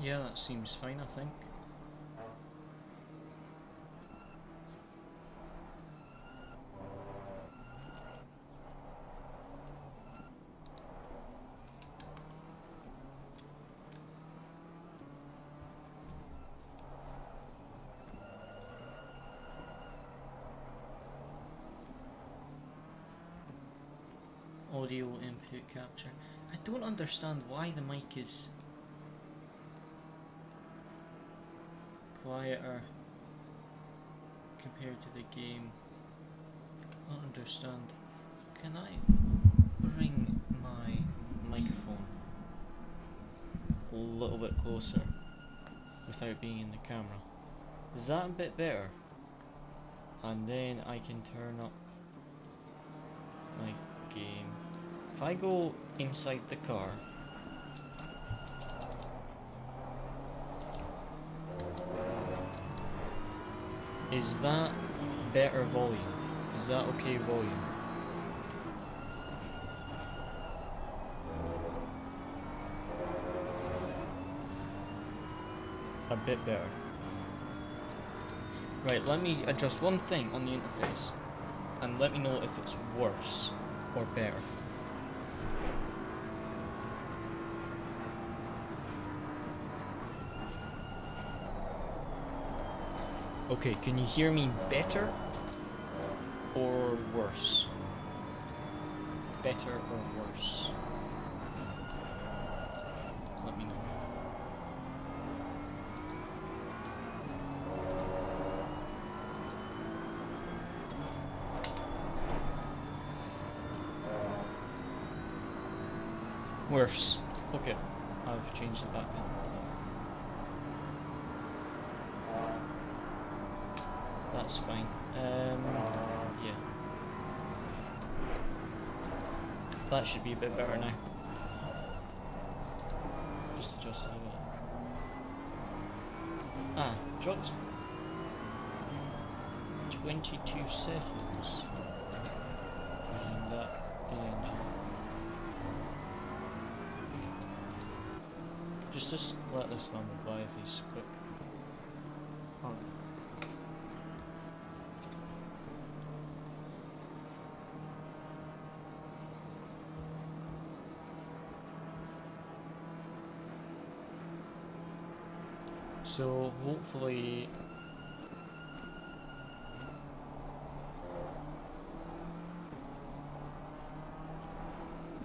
Yeah, that seems fine, I think. Audio input capture. I don't understand why the mic is quieter compared to the game. I don't understand. Can I bring my microphone a little bit closer without being in the camera? Is that a bit better? And then I can turn up my game. If I go inside the car, is that better volume? Is that okay volume? A bit better. Right, let me adjust one thing on the interface and let me know if it's worse or better. Okay, can you hear me better or worse? Better or worse? Let me know. Worse. Okay, I've changed it back then. That's fine. Yeah. That should be a bit better now. Just adjust it a bit. Ah, dropped 22 seconds. And that engine. Just let this number by if he's quick. Alright. So hopefully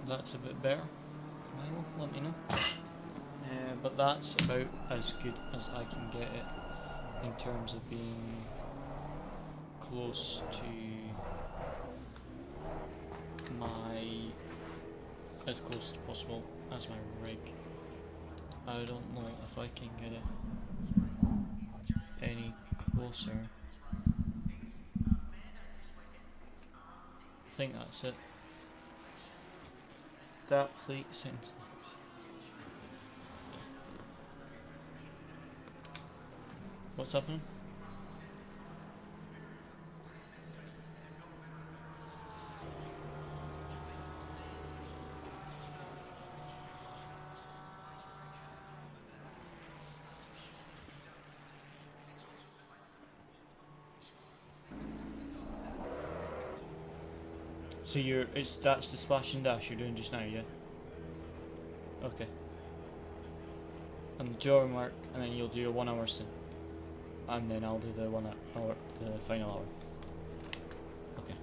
that's a bit better. Let me know. But that's about as good as I can get it in terms of being close to as close as possible as my rig. I don't know if I can get it any closer. I think that's it. That plate sounds nice. What's happening? So that's the splash and dash you're doing just now, yeah? Okay. And the 2 hour mark, and then you'll do a 1 hour stint. And then I'll do the 1 hour, the final hour. Okay.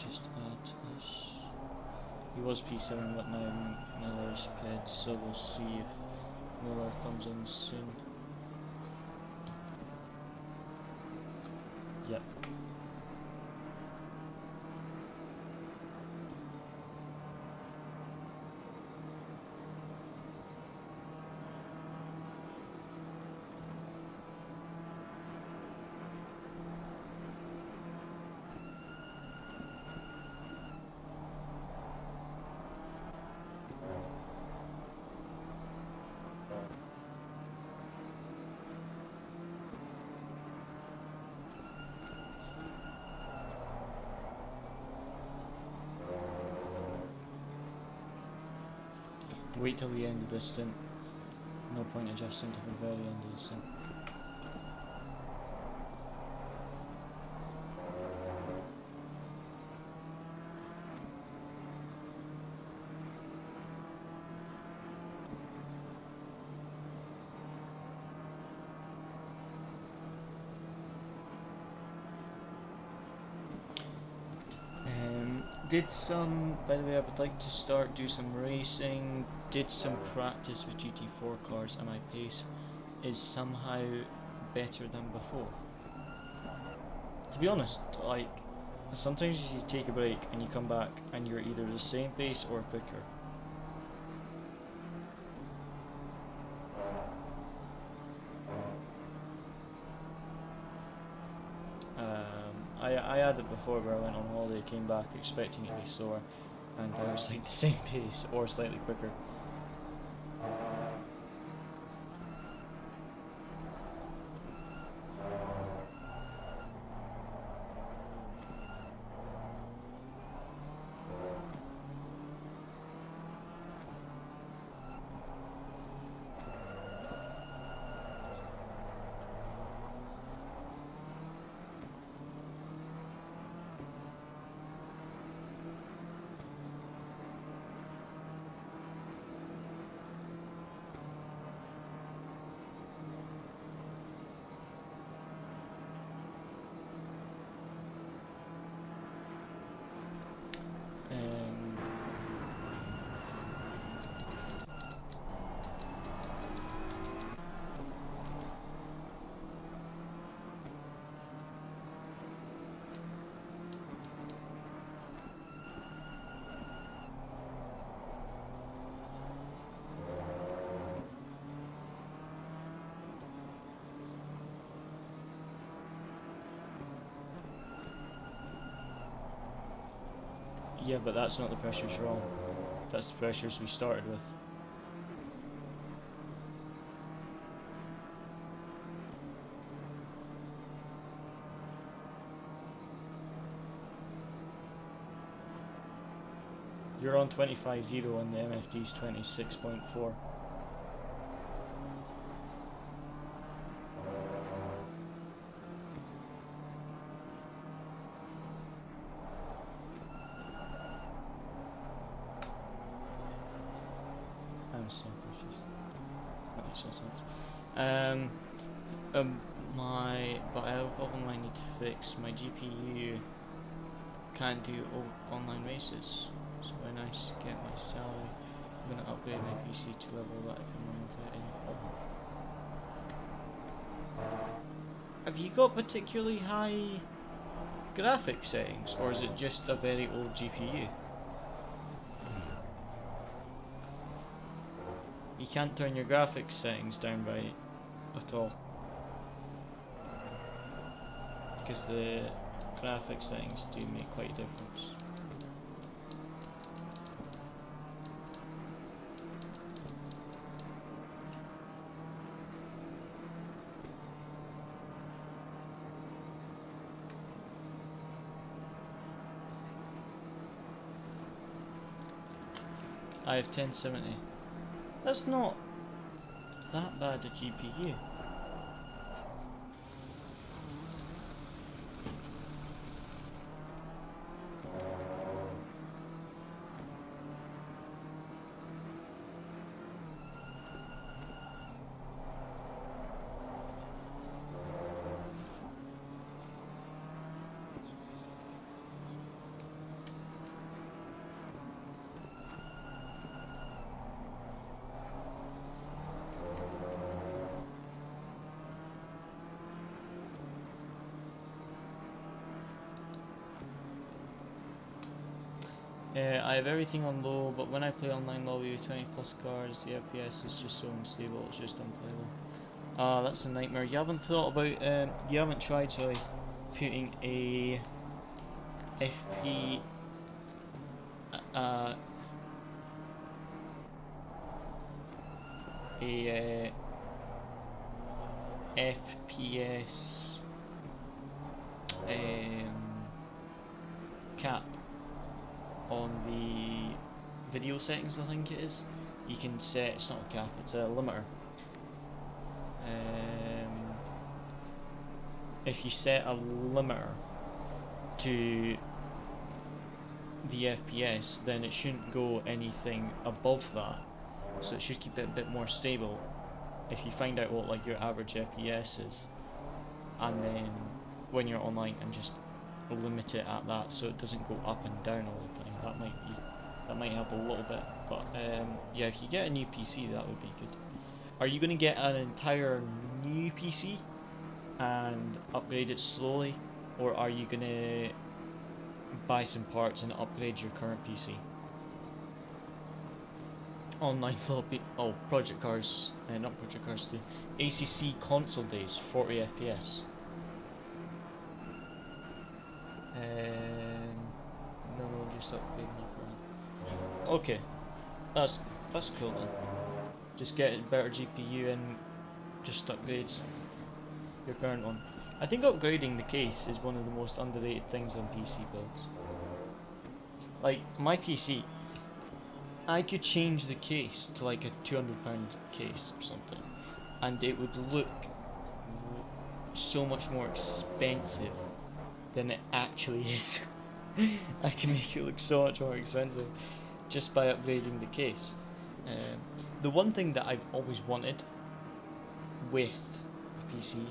just add this. He was P7 but now Miller's PED, so we'll see if Miller comes in soon. Yep. Wait till the end of this stint. No point adjusting to the very end of the stint. Did some, by the way, I would like to do some racing, did some practice with GT4 cars, and my pace is somehow better than before. To be honest, like, sometimes you take a break and you come back and you're either the same pace or quicker. I had it before where I went on holiday, came back expecting it to be slower, and I was like the same pace or slightly quicker. Yeah, but that's not the pressures you're on. That's the pressures we started with. You're on 25.0 and the MFD's 26.4. I'm so confused. That makes no sense. But I have a problem I need to fix. My GPU can't do online races. So when I get my salary, I'm going to upgrade my PC to level that I can run without any problem. Have you got particularly high graphics settings, or is it just a very old GPU? You can't turn your graphics settings down by at all, because the graphics settings do make quite a difference. I have 1070. That's not that bad a GPU. I have everything on low, but when I play online lobby with 20 plus cards, the FPS is just so unstable, it's just unplayable. That's a nightmare. You haven't thought about, you haven't tried, sorry, putting a FP, a FPS cap on the video settings, I think it is. You can set, it's not a cap, it's a limiter. If you set a limiter to the FPS, then it shouldn't go anything above that, so it should keep it a bit more stable. If you find out what like your average FPS is, and then when you're online, and just limit it at that so it doesn't go up and down all the time, that might help a little bit. But yeah, if you get a new PC, that would be good. Are you going to get an entire new PC and upgrade it slowly, or are you going to buy some parts and upgrade your current PC? Online lobby, oh, Project Cars, not Project Cars 2, ACC console days, 40 FPS. No, just upgrade my current. Okay, that's cool then. Just get a better GPU and just upgrades your current one. I think upgrading the case is one of the most underrated things on PC builds. Like, my PC, I could change the case to like a £200 case or something, and it would look so much more expensive than it actually is. I can make it look so much more expensive just by upgrading the case. The one thing that I've always wanted with a PC,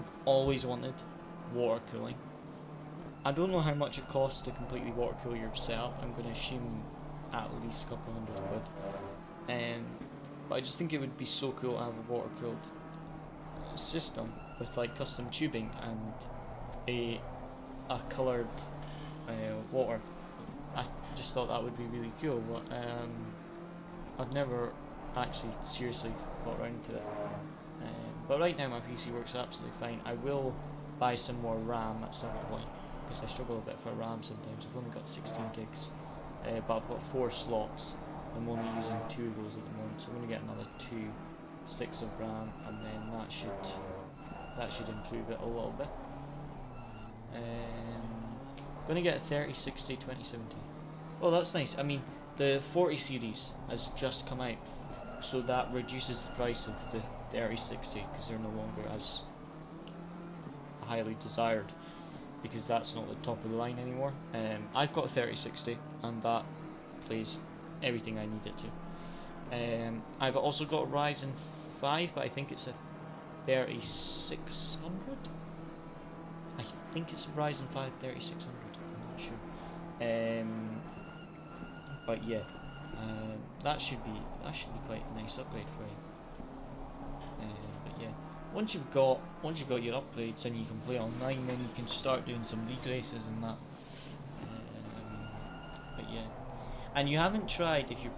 I've always wanted water cooling. I don't know how much it costs to completely water cool your setup. I'm going to assume at least a couple £100. But I just think it would be so cool to have a water cooled system with like custom tubing and a coloured water. I just thought that would be really cool, but I've never actually seriously got around to it. But right now my PC works absolutely fine. I will buy some more RAM at some point, because I struggle a bit for RAM sometimes. I've only got 16 gigs, but I've got 4 slots. I'm only using 2 of those at the moment, so I'm going to get another 2 sticks of RAM, and then that should improve it a little bit. Going to get a 3060 2070. Oh, that's nice. I mean, the 40 series has just come out, so that reduces the price of the 3060 because they're no longer as highly desired, because that's not the top of the line anymore. I've got a 3060 and that plays everything I need it to. I've also got a Ryzen 5, but I think it's a 3600. I think it's a Ryzen 5 3600. I'm not sure. But yeah, that should be quite a nice upgrade for you. But yeah, once you've got your upgrades and you can play online, then you can start doing some league races and that. But yeah, and you haven't tried, if your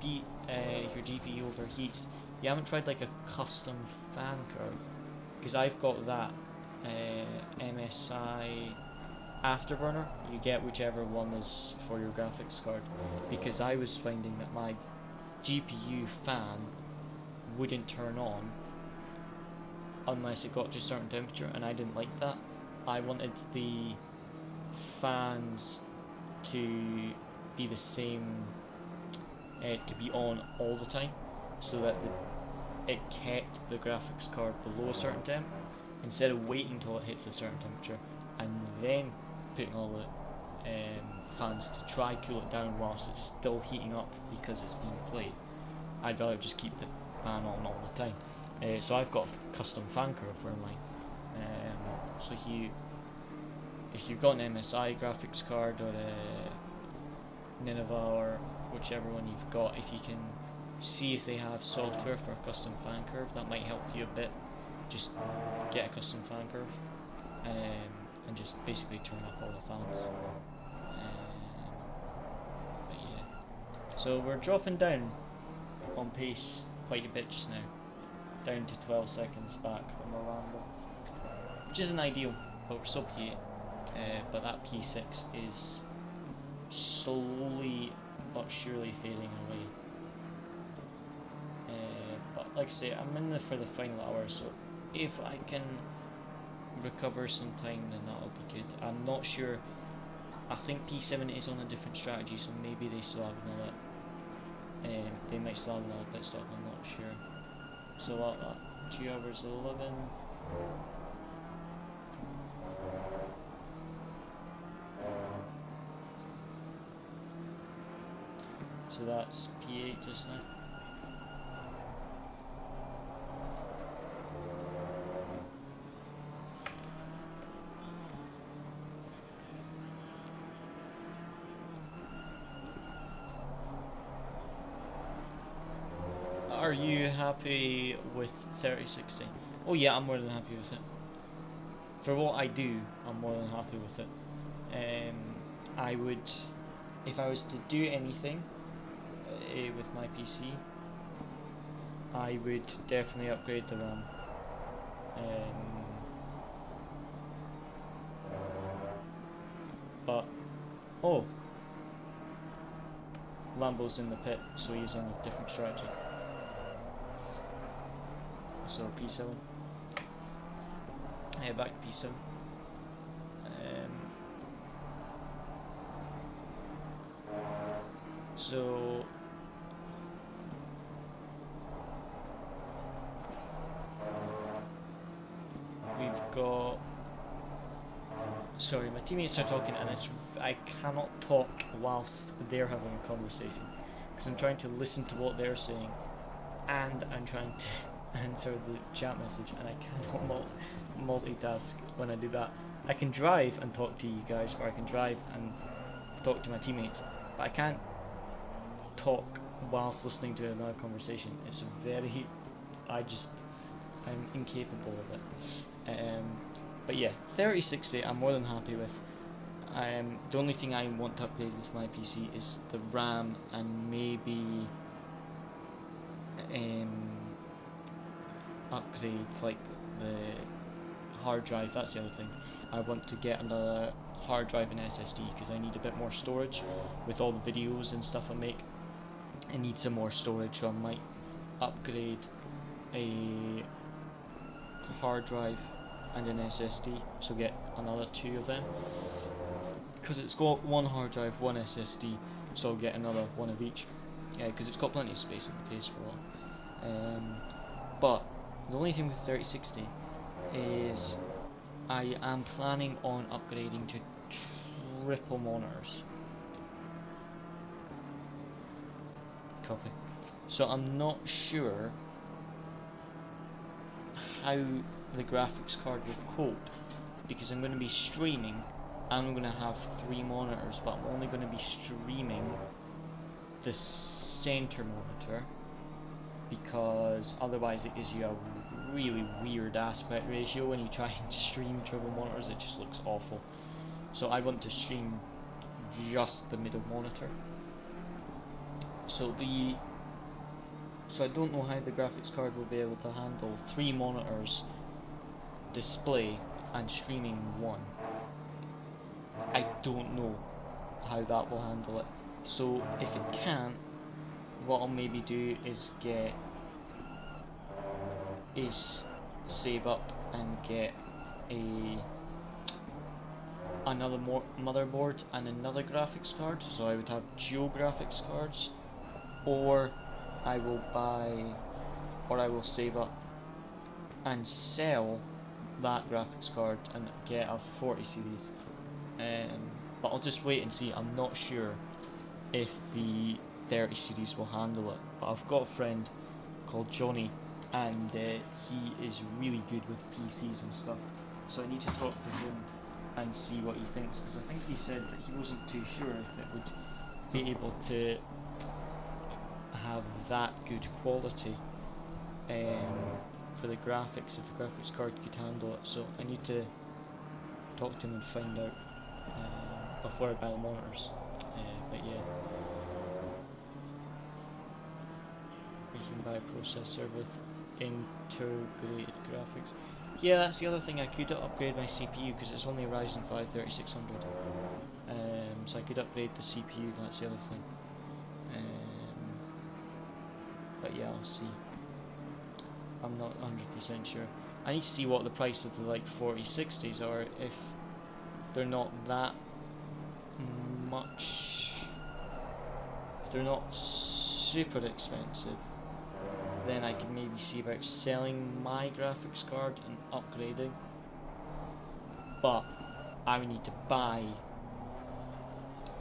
GPU overheats, you haven't tried like a custom fan curve, because I've got that MSI Afterburner. You get whichever one is for your graphics card, because I was finding that my GPU fan wouldn't turn on unless it got to a certain temperature, and I didn't like that. I wanted the fans to be the same, to be on all the time, so that it kept the graphics card below a certain temp, instead of waiting until it hits a certain temperature and then putting all the fans to try cool it down whilst it's still heating up because it's being played. I'd rather just keep the fan on all the time. So I've got a custom fan curve for mine. So if you've got an MSI graphics card or a Nineveh or whichever one you've got, if you can see if they have software for a custom fan curve, that might help you a bit. Just get a custom fan curve and just basically turn up all the fans. But yeah, So we're dropping down on pace quite a bit just now, down to 12 seconds back from Orlando, which isn't ideal, but we're still P8. But that P6 is slowly but surely fading away. But like I say, I'm in for the final hour, so if I can recover some time, then that'll be good. I'm not sure. I think P7 is on a different strategy, so maybe they still have another. They might still have another pit stop. I'm not sure. So that 2 hours 11. So that's P8 just now. Are you happy with 3060? Oh yeah, I'm more than happy with it. For what I do, I'm more than happy with it. I would, if I was to do anything with my PC, I would definitely upgrade the RAM. But, oh, Lambo's in the pit, so he's on a different strategy. So P7. Back to P7. So we've got. Sorry, my teammates are talking, and I cannot talk whilst they're having a conversation because I'm trying to listen to what they're saying, and I'm trying to answer the chat message, and I cannot multitask when I do that. I can drive and talk to you guys, or I can drive and talk to my teammates, but I can't talk whilst listening to another conversation. It's very, I'm incapable of it. But yeah, 3060 I'm more than happy with. The only thing I want to upgrade with my PC is the RAM, and maybe upgrade like the hard drive. That's the other thing. I want to get another hard drive and SSD because I need a bit more storage with all the videos and stuff I make. I need some more storage, so I might upgrade a hard drive and an SSD, so get another 2 of them, because it's got one hard drive, one SSD, so I'll get another one of each, because it's got plenty of space in the case for all. But the only thing with 3060 is I am planning on upgrading to triple monitors. Copy. So I'm not sure how the graphics card will cope, because I'm going to be streaming and I'm going to have 3 monitors, but I'm only going to be streaming the center monitor, because otherwise it gives you a really weird aspect ratio when you try and stream triple monitors. It just looks awful. So I want to stream just the middle monitor. So I don't know how the graphics card will be able to handle 3 monitors, display, and streaming 1. I don't know how that will handle it. So if it can't, what I'll maybe do is save up and get another motherboard and another graphics card. So I would have dual graphics cards, or I will save up and sell that graphics card and get a 40 series. But I'll just wait and see. I'm not sure if the 30 series will handle it, but I've got a friend called Johnny, and he is really good with PCs and stuff, so I need to talk to him and see what he thinks, because I think he said that he wasn't too sure if it would be able to have that good quality for the graphics, if the graphics card could handle it. So I need to talk to him and find out before I buy the monitors. But yeah, you can buy a processor with integrated graphics. Yeah, that's the other thing. I could upgrade my CPU because it's only a Ryzen 5 3600. So I could upgrade the CPU. That's the other thing. But yeah, I'll see. I'm not 100% sure. I need to see what the price of the like 4060s are. If they're not that much, if they're not super expensive, then I can maybe see about selling my graphics card and upgrading. But I would need to buy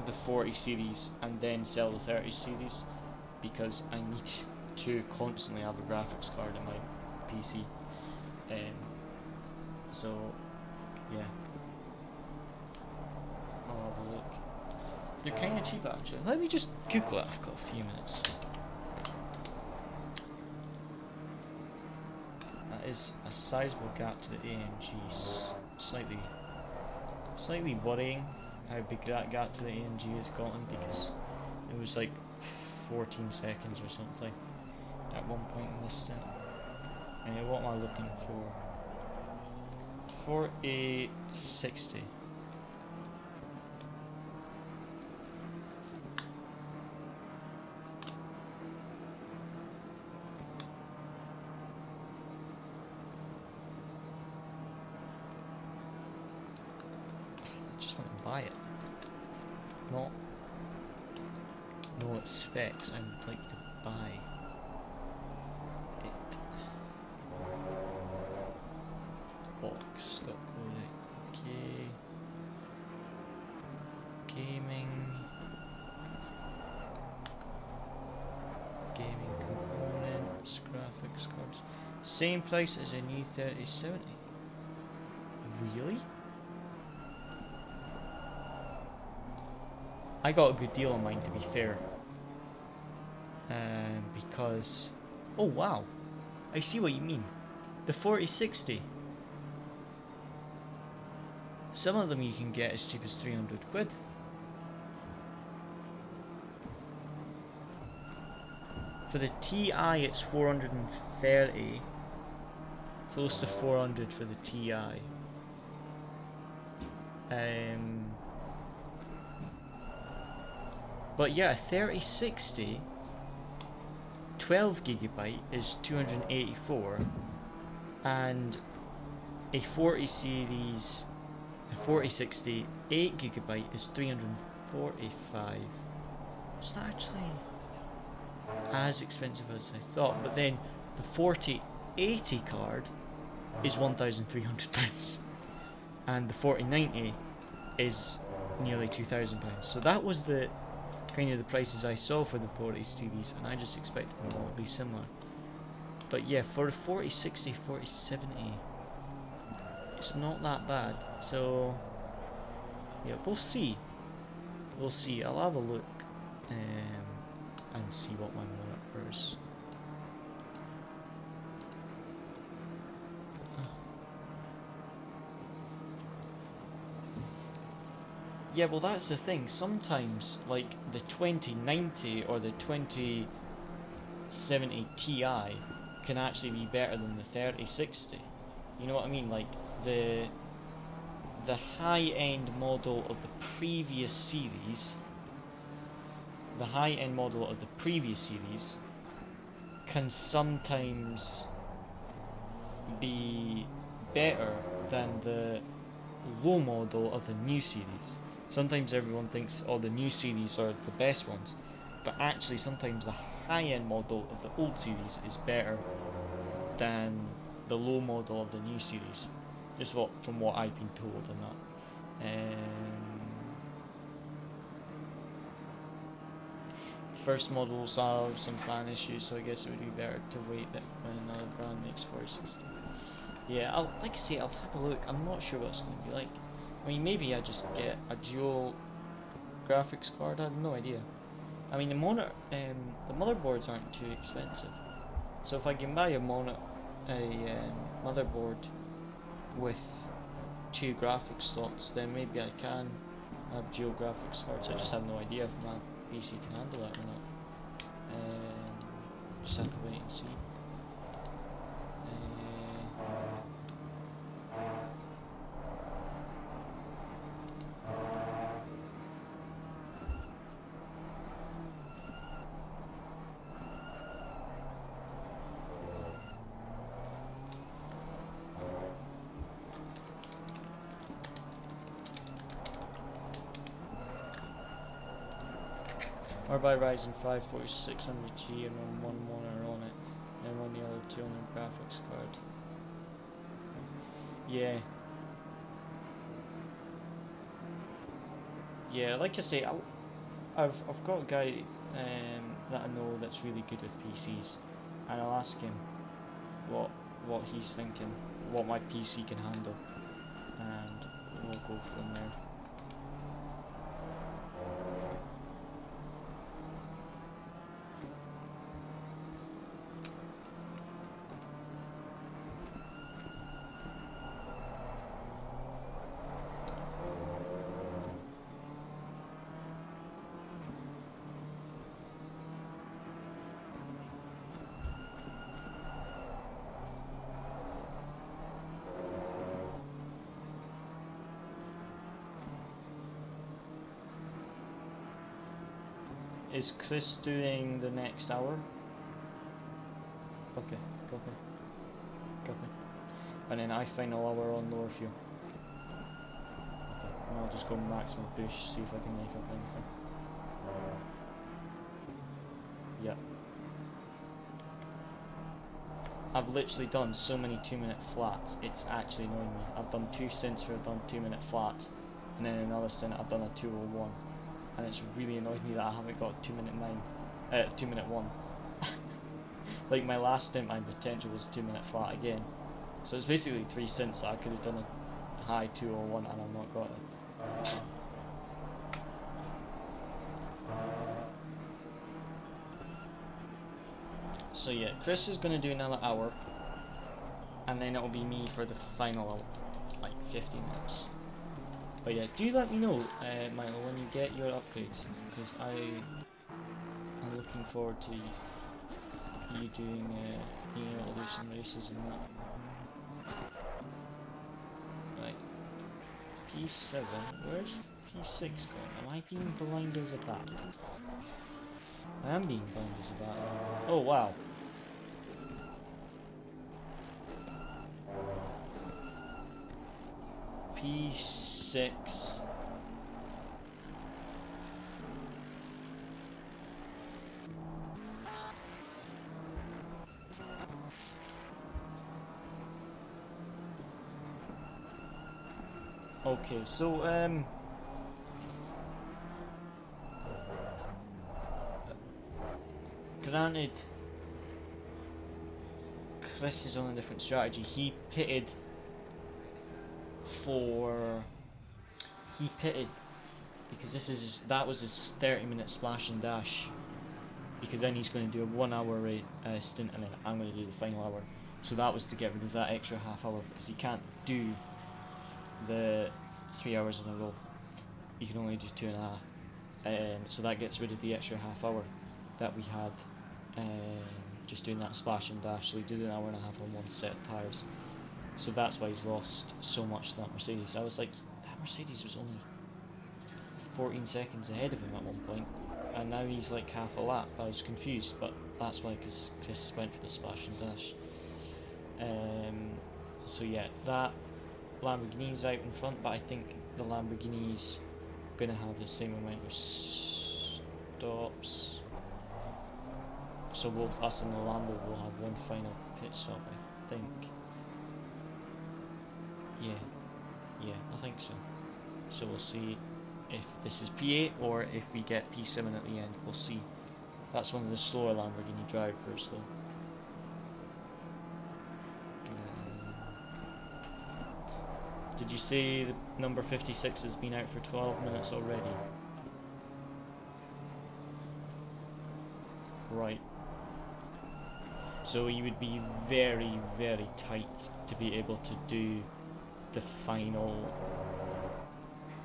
the 40 series and then sell the 30 series because I need to constantly have a graphics card in my PC. So yeah, I'll have a look. They're kind of cheap actually. Let me just Google it. I've got a few minutes. That is a sizable gap to the AMG. Slightly worrying how big that gap to the AMG has gotten, because it was like 14 seconds or something at one point in this step. And what am I looking for? For a 60. I just want to buy it. Not know its specs, I would like to buy it. Box, stock codec, okay. Gaming components, graphics cards. Same price as a new 3070. Really? I got a good deal on mine, to be fair. Because, oh wow, I see what you mean. The 4060. Some of them you can get as cheap as 300 quid. For the Ti it's 430. Close to 400 for the Ti. But yeah, 3060 12GB is 284, and a 40 series, a 4060 8GB is 345. It's not actually as expensive as I thought, but then the 4080 card is £1,300, and the 4090 is nearly £2,000. So that was the kind of the prices I saw for the 40 series, and I just expected them all to be similar. But yeah, for a 4060, 4070, it's not that bad. So yeah, we'll see. We'll see. I'll have a look and see what my monitors. Yeah, well that's the thing. Sometimes, like the 2090 or the 2070 Ti can actually be better than the 3060. You know what I mean? Like the high-end model of the previous series, can sometimes be better than the low model of the new series. Sometimes everyone thinks all the new series are the best ones, but actually sometimes the high-end model of the old series is better than the low model of the new series. Just from what I've been told and that. First models have some fan issues, so I guess it would be better to wait that when another brand makes 460. Yeah, like I say, I'll have a look. I'm not sure what it's going to be like. I mean, maybe I just get a dual graphics card. I have no idea. I mean, the motherboards aren't too expensive, so if I can buy a motherboard with 2 graphics slots, then maybe I can have dual graphics cards. I just have no idea if my PC can handle that or not. Just have to wait and see. Or by Ryzen 5 4600G and run one monitor on it, and run the other two on the graphics card. Yeah. Yeah, like I say, I've got a guy that I know that's really good with PCs, and I'll ask him what he's thinking, what my PC can handle, and we'll go from there. Is Chris doing the next hour? Okay, copy. Copy. And then I final hour on lower fuel. Okay, and I'll just go maximum push, see if I can make up anything. Yeah. I've literally done so many 2-minute flats, it's actually annoying me. I've done 2 stints where I've done 2-minute flats, and then another stint I've done a 2:01. And it's really annoyed me that I haven't got 2-minute 1. Like my last stint, my potential was 2-minute flat again. So it's basically 3 stints that I could have done a high 2:01 and I've not got it. So yeah, Chris is going to do another hour, and then it'll be me for the final hour, like 15 minutes. But yeah, do let me know, Milo, when you get your upgrades, because I'm looking forward to you doing, being able to do some races and that. Right, P7, where's P6 going? Am I being blind as a bat? I am being blind as a bat. Oh wow. P6. Okay, so granted, Chris is on a different strategy. He pitted because that was his 30-minute splash and dash, because then he's going to do a 1 hour stint, and then I'm going to do the final hour. So that was to get rid of that extra half hour, because he can't do the 3 hours in a row. You can only do 2.5. So that gets rid of the extra half hour that we had just doing that splash and dash. So he did an hour and a half on one set of tyres. So that's why he's lost so much to that Mercedes. I was like, that Mercedes was only 14 seconds ahead of him at one point, and now he's like half a lap. I was confused, but that's why, because Chris went for the splash and dash. So yeah, that Lamborghini's out in front, but I think the Lamborghini's going to have the same amount of stops. So both us and the Lambo will have one final pit stop, I think. Yeah, I think so. So we'll see if this is P8 or if we get P7 at the end. We'll see. That's one of the slower Lamborghini drivers though. Did you say the number 56 has been out for 12 minutes already? Right. So you would be very, very tight to be able to do the final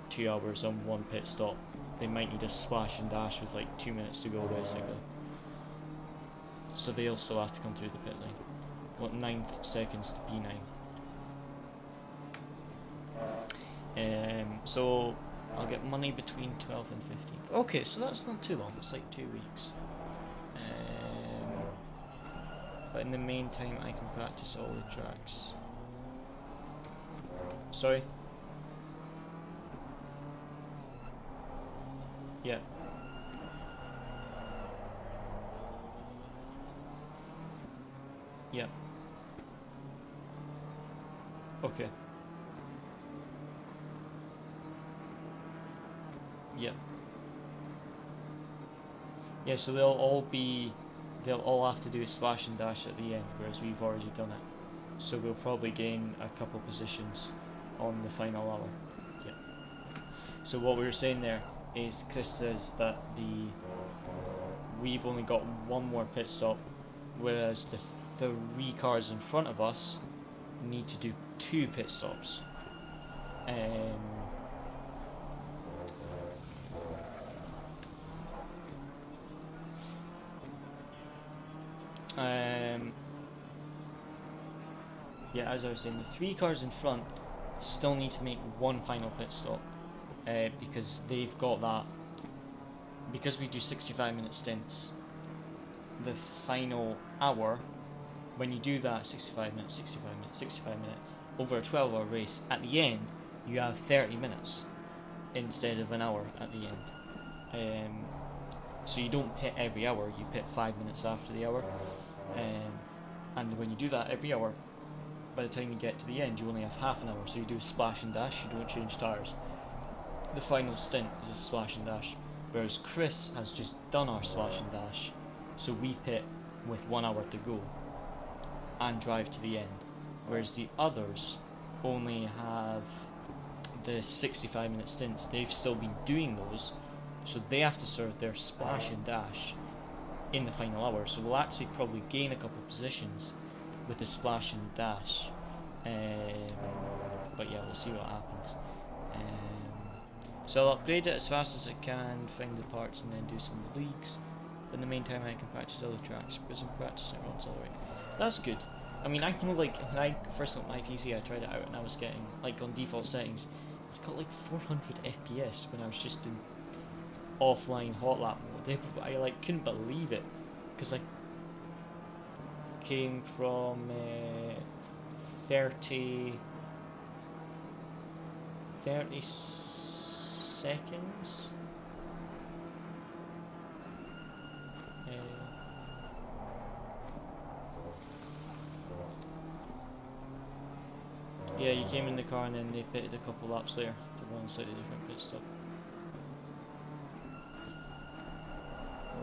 2 hours on one pit stop. They might need a splash and dash with like 2 minutes to go basically. so they'll still have to come through the pit lane. Got 9 seconds to P9. So I'll get money between 12th and 15th. Okay, so that's not too long, it's like 2 weeks. But in the meantime I can practice all the tracks. Sorry? Yeah. Yeah. Okay. Yeah. Yeah, so they'll all have to do a splash and dash at the end, whereas we've already done it. So we'll probably gain a couple positions on the final hour. Yeah. So what we were saying there is Chris says that we've only got one more pit stop, whereas the 3 cars in front of us need to do 2 pit stops. Yeah, as I was saying, the 3 cars in front still need to make one final pit stop, because they've got that. Because we do 65-minute stints, the final hour, when you do that 65 minute, 65 minute, over a 12-hour race, at the end you have 30 minutes instead of an hour at the end. So you don't pit every hour, you pit 5 minutes after the hour. And when you do that every hour, by the time you get to the end you only have half an hour, so you do a splash and dash, you don't change tyres. The final stint is a splash and dash, whereas Chris has just done our splash and dash, so we pit with 1 hour to go and drive to the end, whereas the others only have the 65-minute stints. They've still been doing those, so they have to serve their splash and dash in the final hour, so we'll actually probably gain a couple of positions with the splash and dash. But yeah, we'll see what happens. So I'll upgrade it as fast as I can, find the parts, and then do some leagues. In the meantime I can practice other tracks, because I'm practicing runs already. That's good. I mean, I know, like, when I first got my PC I tried it out and I was getting, like, on default settings, I got like 400 FPS when I was just in offline hot lap mode. I like couldn't believe it, because I came from 30 seconds. Yeah, you came in the car and then they pitted a couple laps there to run a slightly different pit stop.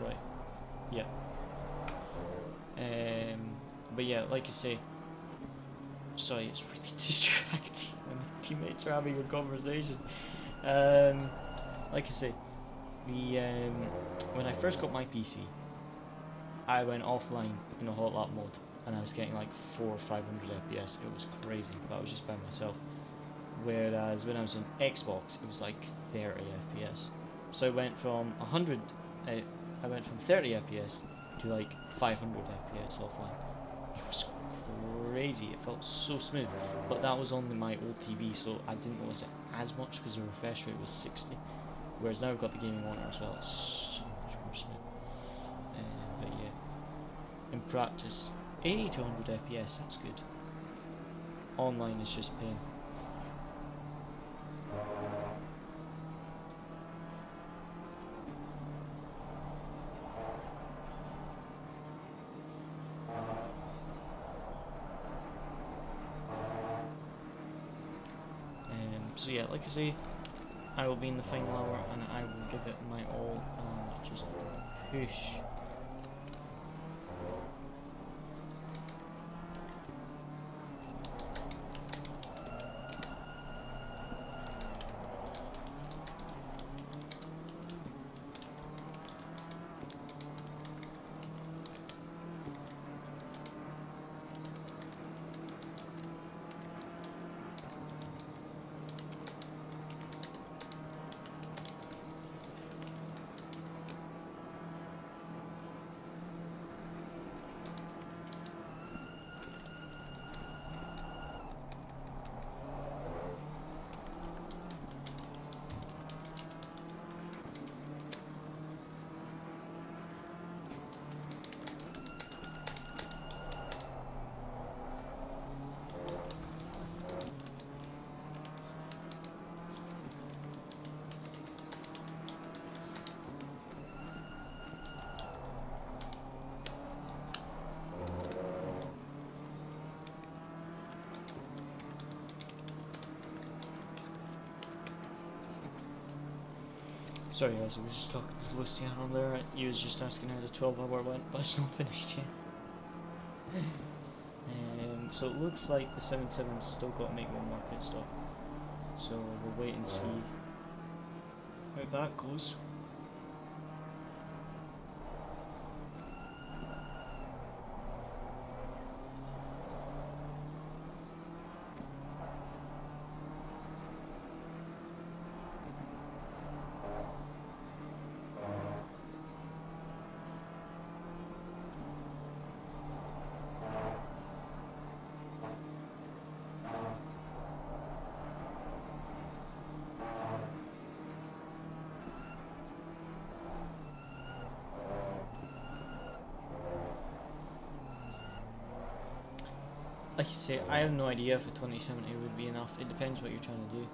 Right. Yeah. But yeah, like I say, sorry, it's really distracting when my teammates are having a conversation. Like I say, when I first got my PC, I went offline in a hot lap mode, and I was getting like 400 or 500 FPS. It was crazy, but I was just by myself. Whereas when I was on Xbox, it was like 30 FPS. So I went from 30 FPS to like 500 FPS offline. It was crazy. It felt so smooth, but that was on my old TV, so I didn't notice it as much because the refresh rate was 60. Whereas now I've got the gaming monitor as well. It's so much more smooth. But yeah, in practice, 80 to 100 FPS. That's good. Online is just pain. So yeah, like I say, I will be in the final hour and I will give it my all and just push. Sorry guys, I was just talking to Luciano there. He was just asking how the 12-hour went, but it's not finished yet. So it looks like the 77's still got to make one more pit stop. So we'll wait and see how that goes. Like I say, I have no idea if a 2070 would be enough. It depends what you're trying to do.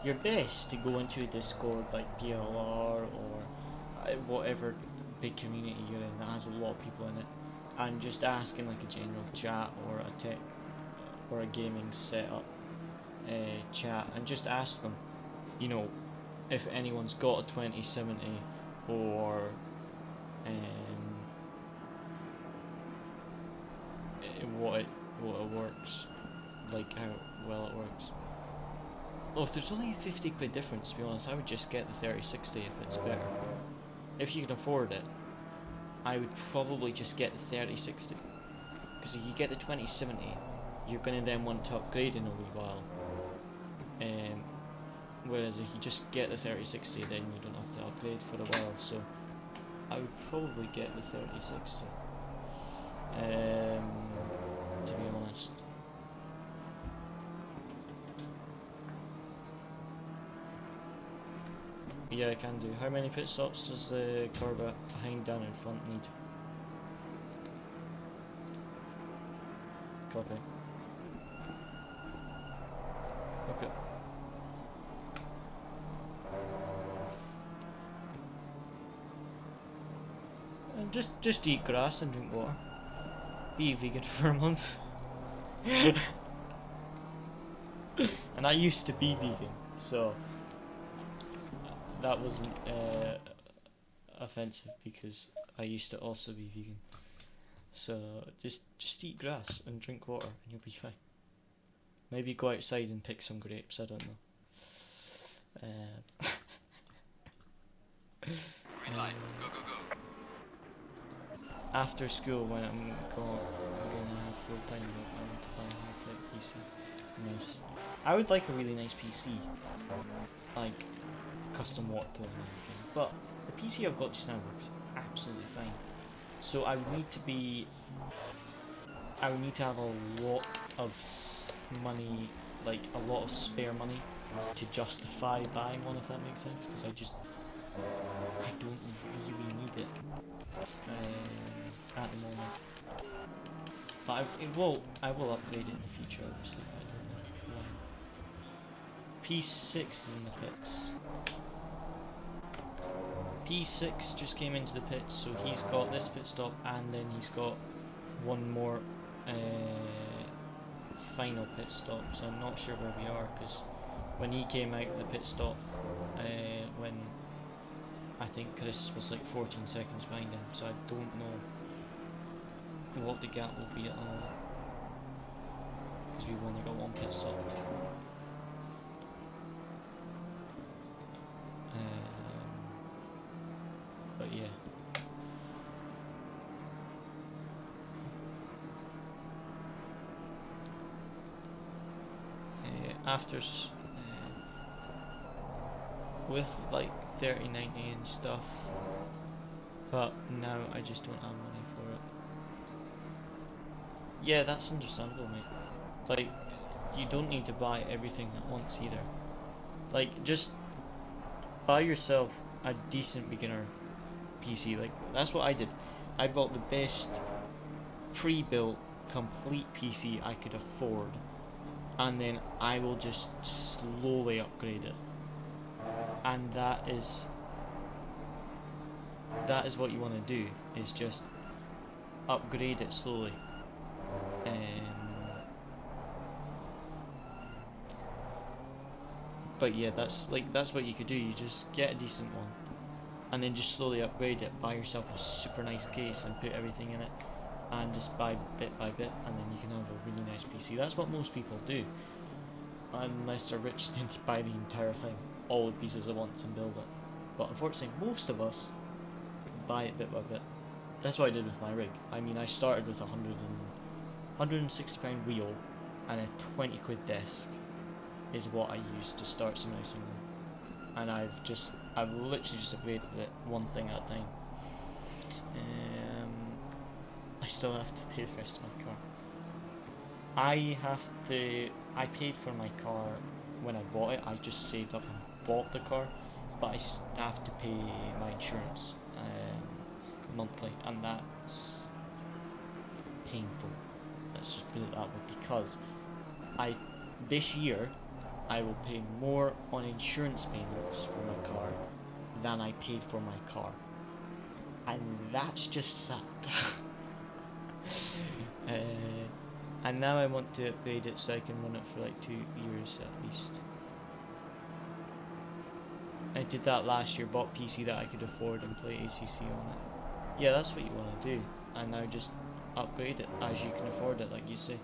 You're best to go into a Discord like GLR or whatever big community you're in that has a lot of people in it, and just ask in like a general chat or a tech or a gaming setup chat, and just ask them, you know, if anyone's got a 2070 or what it works, like how well it works. Well, if there's only a 50 quid difference, to be honest, I would just get the 3060 if it's better. If you can afford it, I would probably just get the 3060. Because if you get the 2070, you're going to then want to upgrade in a wee while. Whereas if you just get the 3060, then you don't have to upgrade for a while. So I would probably get the 3060. To be honest. Yeah, I can do. How many pit stops does the car behind, down, in front need? Copy. Okay. And just eat grass and drink water. Be vegan for a month. And I used to be vegan, so that wasn't offensive because I used to also be vegan. So just eat grass and drink water and you'll be fine. Maybe go outside and pick some grapes, I don't know. Green light, go, go, go. After school, when I'm going to have full time, I want to buy a high-tech PC. Nice. I would like a really nice PC, like custom water cooling and everything. But the PC I've got just now works absolutely fine. So I would need to have a lot of money, like a lot of spare money, to justify buying one, if that makes sense. Because I don't really need it at the moment. But I will upgrade it in the future, obviously. I don't know when. P6 is in the pits. P6 just came into the pits, so he's got this pit stop, and then he's got one more final pit stop. So I'm not sure where we are, because when he came out of the pit stop, when I think Chris was like 14 seconds behind him, so I don't know what the gap will be at the moment, because we've only got one pit stop. But yeah. With like 3090 and stuff, but now I just don't have money for it. Yeah, that's understandable, mate. Like, you don't need to buy everything at once either. Like, just buy yourself a decent beginner PC. Like, that's what I did. I bought the best pre-built complete PC I could afford, and then I will just slowly upgrade it. And that is what you want to do, is just upgrade it slowly. But yeah, that's what you could do. You just get a decent one, and then just slowly upgrade it. Buy yourself a super nice case and put everything in it, and just buy bit by bit, and then you can have a really nice PC. That's what most people do, unless they're rich, then buy the entire thing, all the pieces at once, and build it. But unfortunately, most of us buy it bit by bit. That's what I did with my rig. I mean, I started with £160 wheel and a 20 quid desk is what I used to start simulating, and I've literally just upgraded it one thing at a time. I still have to pay the rest of my car. I paid for my car when I bought it. I just saved up and bought the car, but I have to pay my insurance monthly, and that's painful. Let's just put it that way, because this year I will pay more on insurance payments for my car than I paid for my car, and that's just sad. And now I want to upgrade it so I can run it for like 2 years at least. I did that last year, bought PC that I could afford and play ACC on it. Yeah, that's what you want to do, and now just upgrade it as you can afford it, like you say.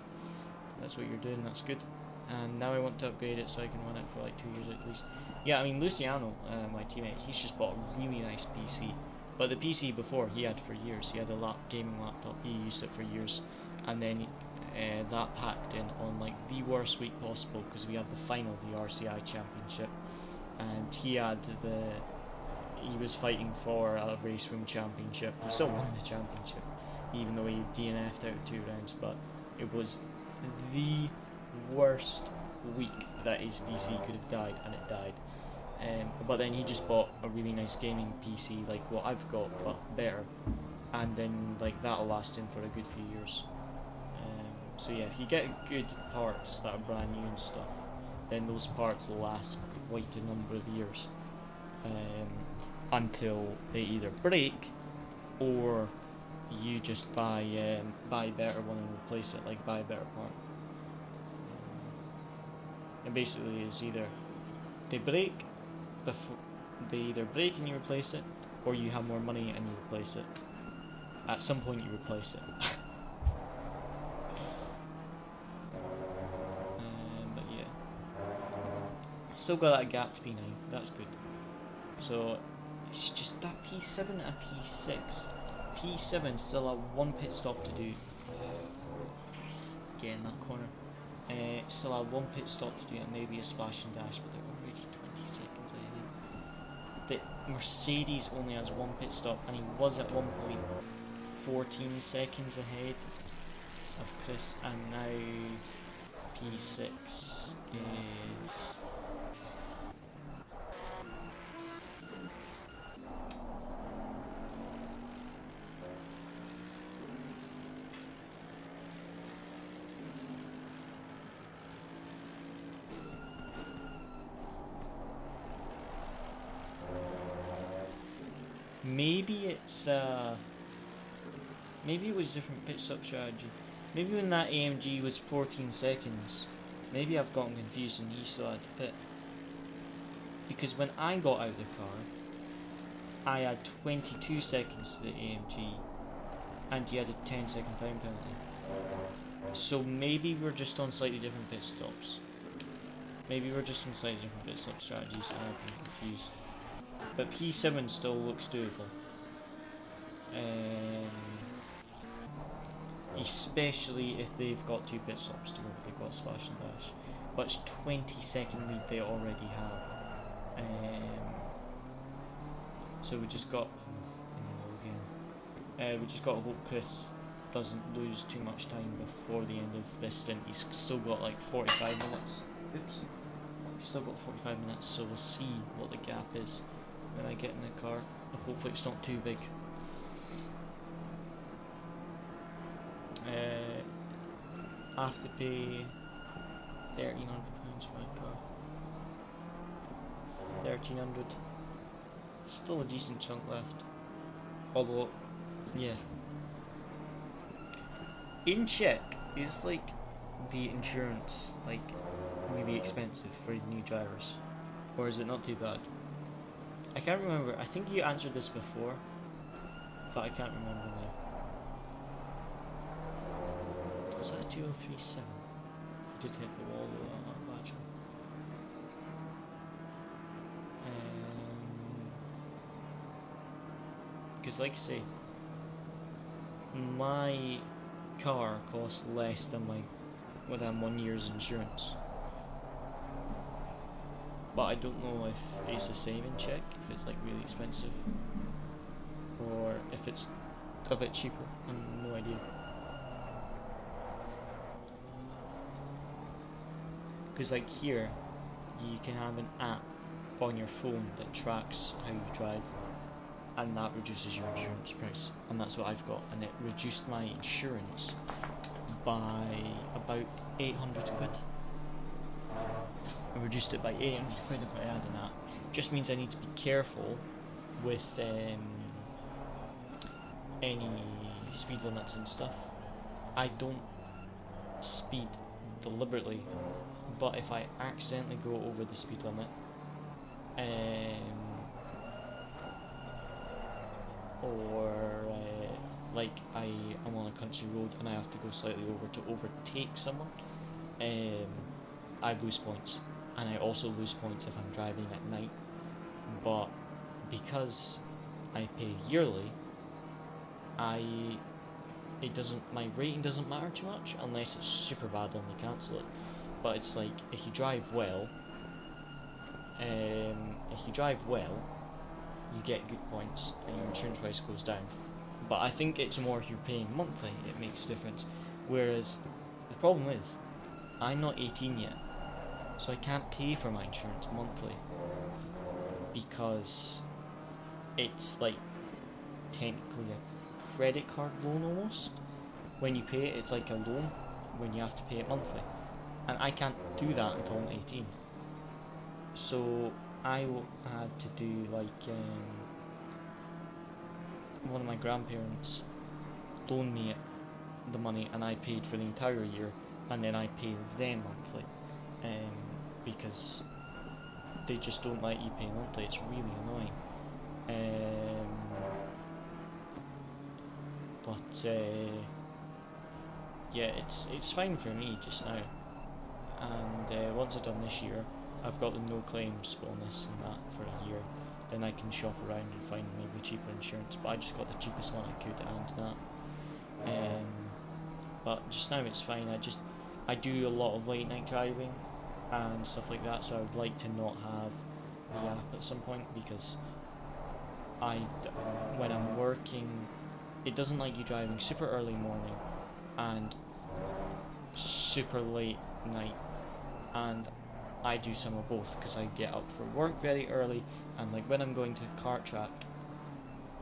That's what you're doing, that's good. And now I want to upgrade it so I can run it for like 2 years at least. Yeah, I mean, Luciano, my teammate, he's just bought a really nice PC. But the PC before, he had for years. He had a gaming laptop, he used it for years. And then that packed in on like the worst week possible, because we had the final of the RCI Championship. And he was fighting for a race room championship. He still won the championship, even though he DNF'd out 2 rounds. But it was the worst week that his PC could have died, and it died. But then he just bought a really nice gaming PC like what I've got, but better, and then like that'll last him for a good few years. So yeah, if you get good parts that are brand new and stuff, then those parts will last quite a number of years, until they either break or you just buy a better one and replace it, like buy a better part. And basically it's either they either break and you replace it, or you have more money and you replace it. At some point you replace it. But yeah, still got that gap to P9, that's good. So it's just that P7 and P6. P7 still have 1 pit stop to do. Get in that corner. Still have 1 pit stop to do, and maybe a splash and dash, but they're already 20 seconds ahead. The Mercedes only has 1 pit stop, and he was at one point 14 seconds ahead of Chris, and now P6 is... maybe it was different pit stop strategy. Maybe when that AMG was 14 seconds, maybe I've gotten confused and he still had to pit. Because when I got out of the car, I had 22 seconds to the AMG, and he had a 10-second time penalty. So maybe we're just on slightly different pit stops. Maybe we're just on slightly different pit stop strategies, and I've been confused. But P7 still looks doable. Especially if they've got 2 pit stops to go, they've got splash and dash. But it's 20-second lead they already have. So we just got to hope Chris doesn't lose too much time before the end of this stint. He's still got like 45 minutes. Oops. He's still got 45 minutes, so we'll see what the gap is when I get in the car. Hopefully it's not too big. I have to pay £1,300 for my car. 1,300. Still a decent chunk left. Although, yeah. In Czech is like the insurance like really expensive for new drivers. Or is it not too bad? I can't remember. I think you answered this before, but I can't remember now. Was that a 2037? I did hit the wall though on that battery. Because like I say, my car costs less than my 1 year's insurance. But I don't know if it's the same in Czech, if it's like really expensive, or if it's a bit cheaper. I have no idea. Because like here, you can have an app on your phone that tracks how you drive, and that reduces your insurance price. And that's what I've got, and it reduced my insurance by about 800 quid. I reduced it by 800 quid if I add an app. Just means I need to be careful with any speed limits and stuff. I don't speed deliberately, but if I accidentally go over the speed limit, or like I am on a country road and I have to go slightly over to overtake someone, I lose points. And I also lose points if I'm driving at night. But because I pay yearly, my rating doesn't matter too much unless it's super bad and they cancel it. But it's like if you drive well, you get good points and your insurance price goes down. But I think it's more if you're paying monthly, it makes a difference. Whereas the problem is, I'm not 18 yet. So I can't pay for my insurance monthly because it's like technically a credit card loan almost. When you pay it, it's like a loan when you have to pay it monthly. And I can't do that until I'm 18. So I had to do like one of my grandparents loaned me the money and I paid for the entire year, and then I pay them monthly. Because they just don't let you pay monthly. It's really annoying. Yeah, it's fine for me just now. And once I've done this year, I've got the no claims bonus and that for a year. Then I can shop around and find maybe cheaper insurance. But I just got the cheapest one I could and that. But just now it's fine. I do a lot of late night driving and stuff like that, so I would like to not have the app at some point, because when I'm working, it doesn't like you driving super early morning and super late night, and I do some of both because I get up for work very early, and like when I'm going to the kart track,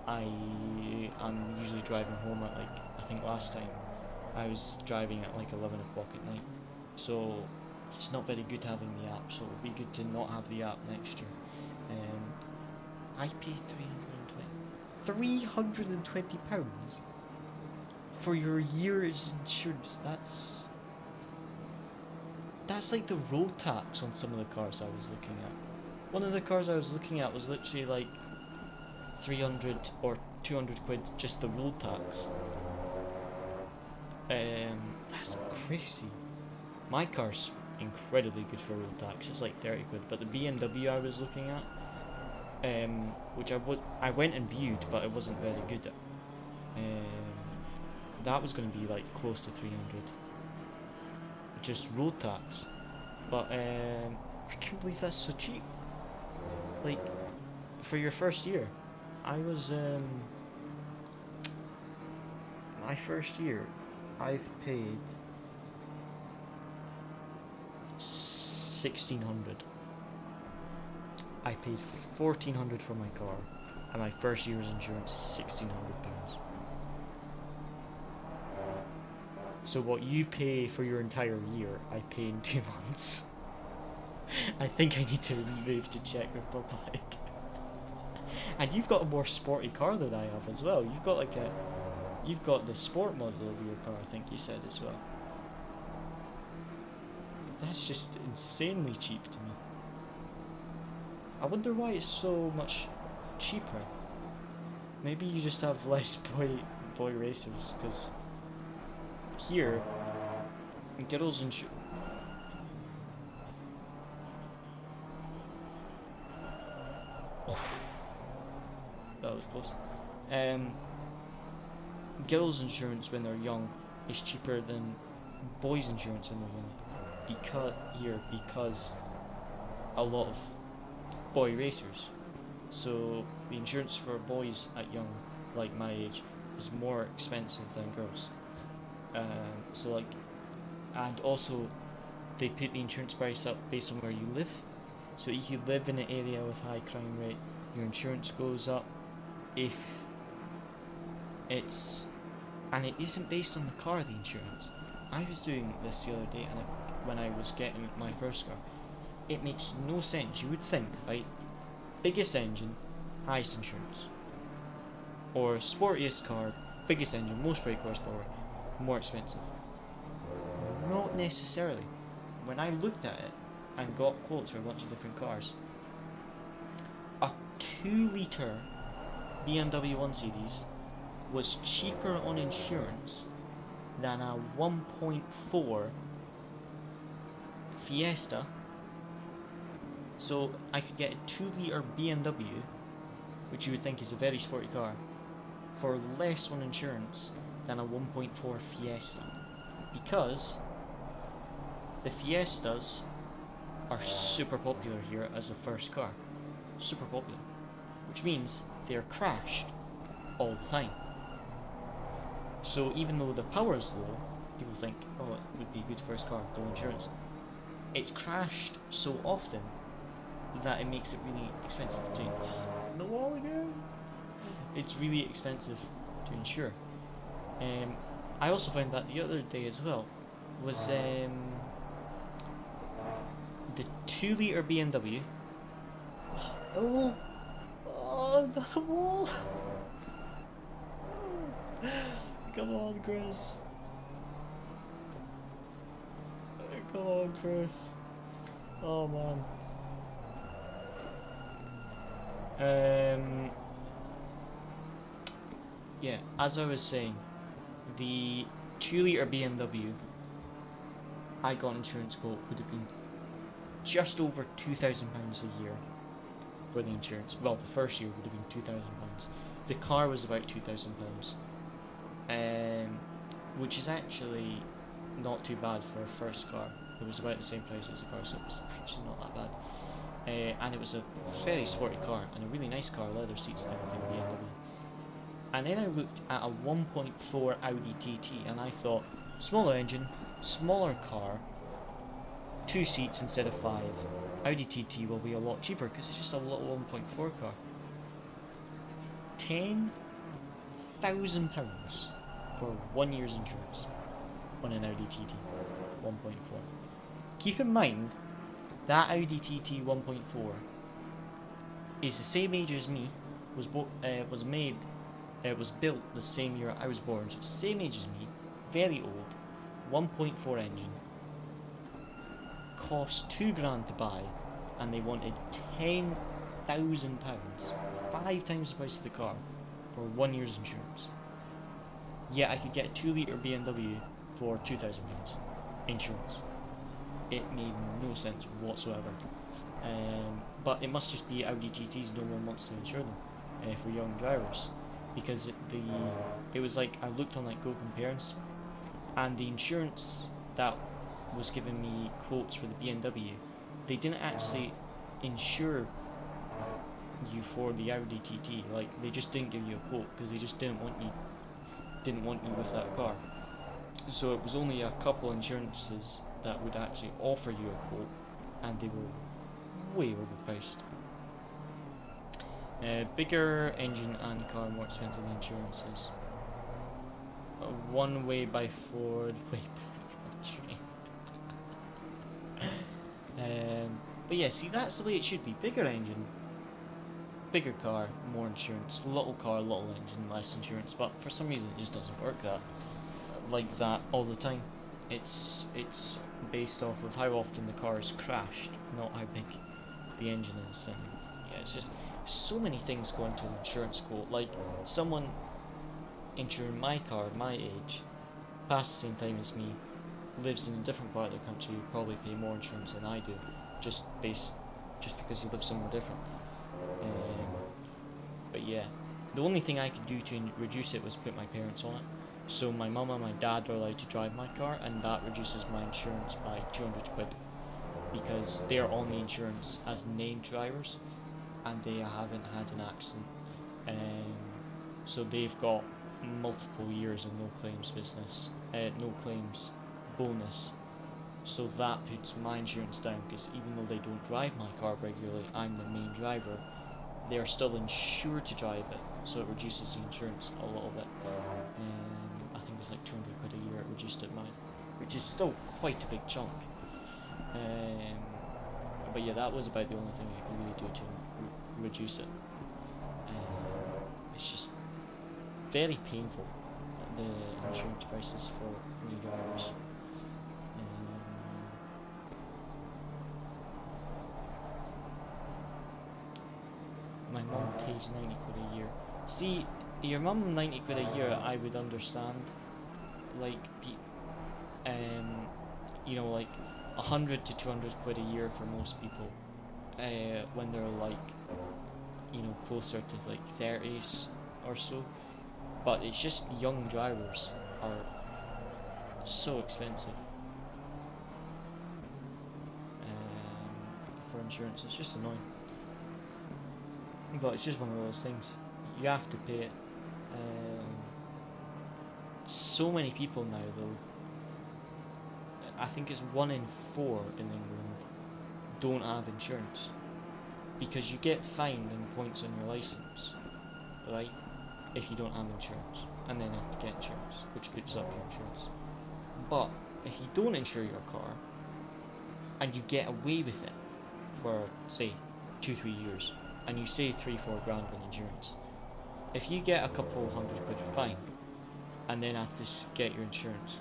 I'm usually driving home at like, I think last time I was driving at like 11 o'clock at night, so it's not very good having the app, so it would be good to not have the app next year. I pay £320 for your year's insurance. That's like the road tax on some of the cars I was looking at. One of the cars I was looking at was literally like 300 or 200 quid just the road tax. That's crazy. My car's incredibly good for road tax. It's like 30 quid. But the BMW I was looking at, which I went and viewed, but it wasn't very good. That was going to be like close to 300, just road tax. But I can't believe that's so cheap. Like for your first year, I was my first year, I've paid 1,600. I paid 1,400 for my car, and my first year's insurance is £1,600. So what you pay for your entire year, I pay in 2 months. I think I need to move to Czech Republic. And you've got a more sporty car than I have as well. You've got the sport model of your car, I think you said as well. That's just insanely cheap to me. I wonder why it's so much cheaper. Maybe you just have less boy racers, because here, girls and that was close. Girls' insurance when they're young is cheaper than boys' insurance when they're young. Because a lot of boy racers. So the insurance for boys at young, like my age, is more expensive than girls. So like, and also they put the insurance price up based on where you live. So if you live in an area with high crime rate, your insurance goes up. If it's, and it isn't based on the car, the insurance. I was doing this the other day, and when I was getting my first car, it makes no sense. You would think, right, biggest engine, highest insurance, or sportiest car, biggest engine, most brake horsepower, more expensive. Not necessarily. When I looked at it and got quotes for a bunch of different cars, a 2-litre BMW 1 Series was cheaper on insurance than a 1.4 Fiesta. So I could get a 2-litre BMW, which you would think is a very sporty car, for less on insurance than a 1.4 Fiesta, because the Fiestas are super popular here as a first car. Super popular. Which means they're crashed all the time. So even though the power is low, people think, oh, it would be a good first car, low insurance. It's crashed so often that it makes it really expensive to the wall again. It's really expensive to insure. I also found that the other day as well was the 2-litre BMW. Oh, not a wall. Come on, Chris. Come on, Chris. Oh man. Yeah, as I was saying, the 2-litre BMW I got insurance quote would have been just over £2,000 a year for the insurance. Well, the first year would have been £2,000. The car was about £2,000, which is actually not too bad for a first car. It was about the same price as the car, so it was actually not that bad. And it was a very sporty car and a really nice car, leather seats and everything, BMW. And then I looked at a 1.4 Audi TT and I thought, smaller engine, smaller car, 2 seats instead of 5. Audi TT will be a lot cheaper because it's just a little 1.4 car. £10,000 for 1 year's insurance on an Audi TT 1.4. Keep in mind, that Audi TT 1.4 is the same age as me, was built the same year I was born, so same age as me, very old, 1.4 engine, cost £2,000 to buy, and they wanted £10,000, 5 times the price of the car, for 1 year's insurance. Yeah, I could get a 2-litre BMW for £2,000 insurance. It made no sense whatsoever. But it must just be Audi TTs, no one wants to insure them for young drivers, because it was like, I looked on like Go Compare and stuff, and the insurance that was giving me quotes for the BMW, they didn't actually insure you for the Audi TT. Like, they just didn't give you a quote because they just didn't want you with that car. So it was only a couple insurances that would actually offer you a quote, and they were way overpriced. Bigger engine and car, more expensive than insurances. One way by Ford, way back on train. But yeah, see, that's the way it should be. Bigger engine, bigger car, more insurance. Little car, little engine, less insurance. But for some reason it just doesn't work like that all the time. It's based off of how often the car is crashed, not how big the engine is. It's just so many things go into an insurance quote. Like someone insuring my car, my age, past the same time as me, lives in a different part of the country, would probably pay more insurance than I do, just because he lives somewhere different. But yeah, the only thing I could do to reduce it was put my parents on it. So my mum and my dad are allowed to drive my car, and that reduces my insurance by 200 quid, because they're on the insurance as named drivers and they haven't had an accident. So they've got multiple years of no claims business, no claims bonus. So that puts my insurance down, because even though they don't drive my car regularly, I'm the main driver, they are still insured to drive it, so it reduces the insurance a little bit. I think it was like 200 quid a year it reduced it by, which is still quite a big chunk. But yeah, that was about the only thing I could really do to reduce it. It's just very painful, the insurance prices for new drivers. My mum pays 90 quid a year. See, your mum 90 quid a year I would understand. Like, you know, like 100 to 200 quid a year for most people, when they're like, you know, closer to like 30s or so. But it's just young drivers are so expensive for insurance. It's just annoying. But it's just one of those things. You have to pay it. So many people now, though, I think it's 1 in 4 in England don't have insurance, because you get fined and points on your license, right, if you don't have insurance, and then have to get insurance, which puts up your insurance. But if you don't insure your car and you get away with it for, say, 2-3 years, and you save 3-4 grand on insurance, if you get a couple hundred quid fine and then have to get your insurance,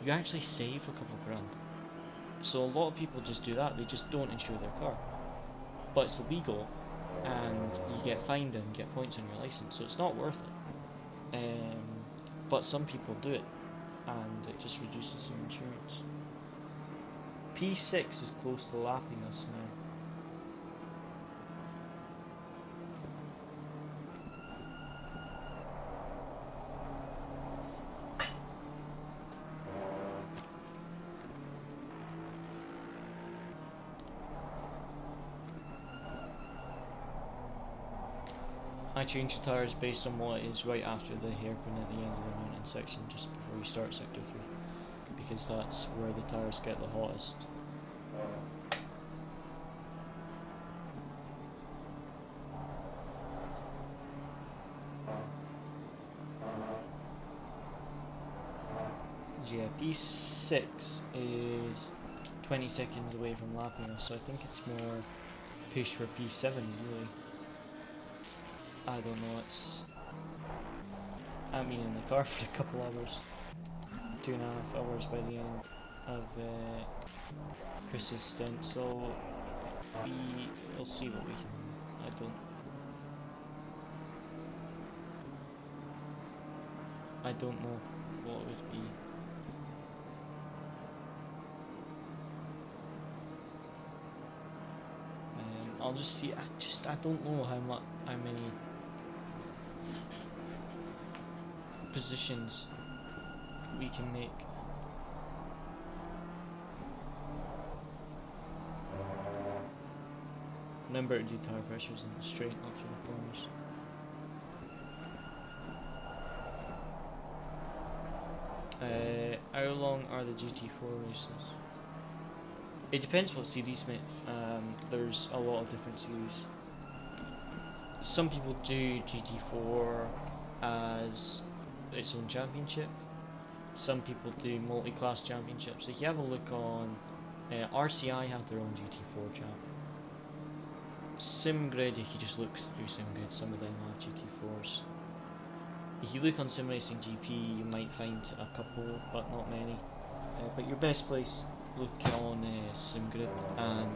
you actually save a couple grand. So a lot of people just do that, they just don't insure their car. But it's illegal, and you get fined and get points on your license, so it's not worth it. But some people do it, and it just reduces your insurance. P6 is close to lapping us now. I change the tyres based on what is right after the hairpin at the end of the mountain section, just before you start sector 3, because that's where the tyres get the hottest. Yeah, P6 is 20 seconds away from lapping us, so I think it's more push for P7 really. I don't know, I'm in the car for a couple hours, 2.5 hours by the end of Chris's stint, so we'll see what we can. I don't know what it would be. I'll just see. I don't know how many positions we can make. Remember to do tire pressures in the straight, not through the corners. How long are the GT4 races? It depends what series, mate. There's a lot of different series. Some people do GT4 as its own championship. Some people do multi-class championships. If you have a look on RCI, have their own GT4 champ. SimGrid, if you just look through SimGrid, some of them have GT4s. If you look on Sim Racing GP, you might find a couple, but not many. But your best place, look on SimGrid, and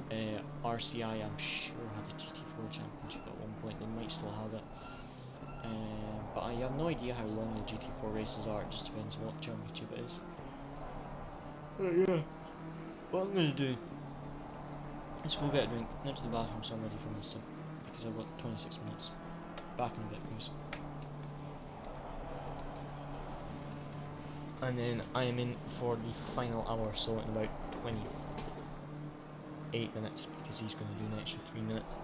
RCI, I'm sure, had a GT4 championship at one point. They might still have it. But I have no idea how long the GT4 races are. It just depends what championship it is. But yeah, what I'm going to do is go get a drink, nip to the bathroom so I'm ready for this stuff, because I've got 26 minutes. Back in a bit, please. And then I am in for the final hour, so in about 28 minutes, because he's going to do an extra 3 minutes.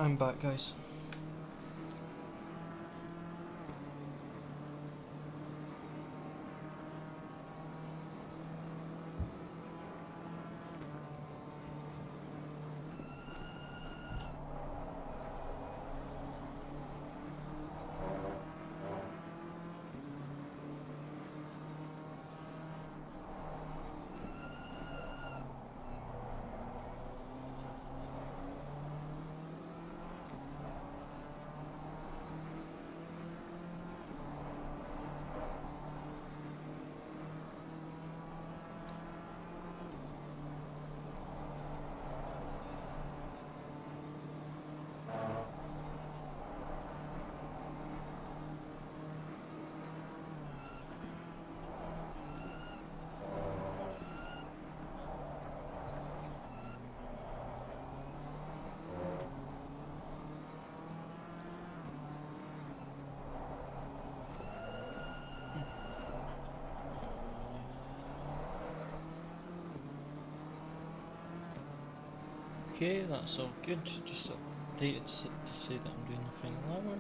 I'm back, guys. Okay, that's all good. Just updated to say that I'm doing the final hour.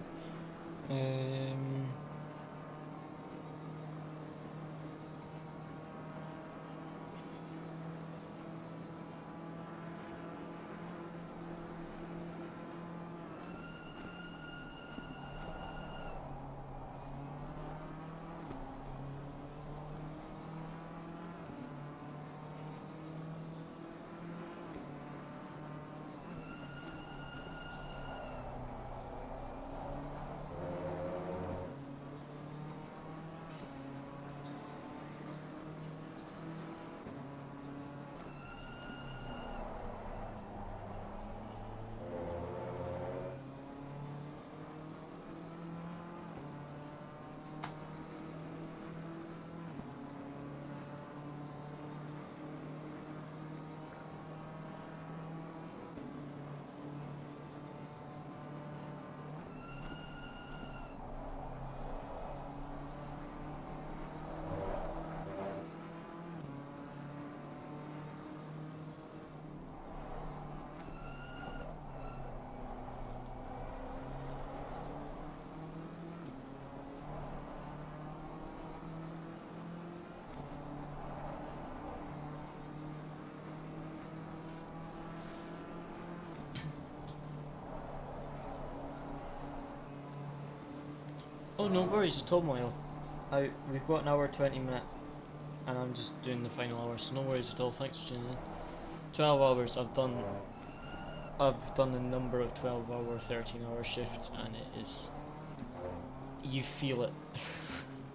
Oh, no worries at all, Moyle. We've got an hour 20 minute, and I'm just doing the final hour, so no worries at all. Thanks for tuning in. 12 hours. I've done a number of 12-hour, 13-hour shifts, and it is. You feel it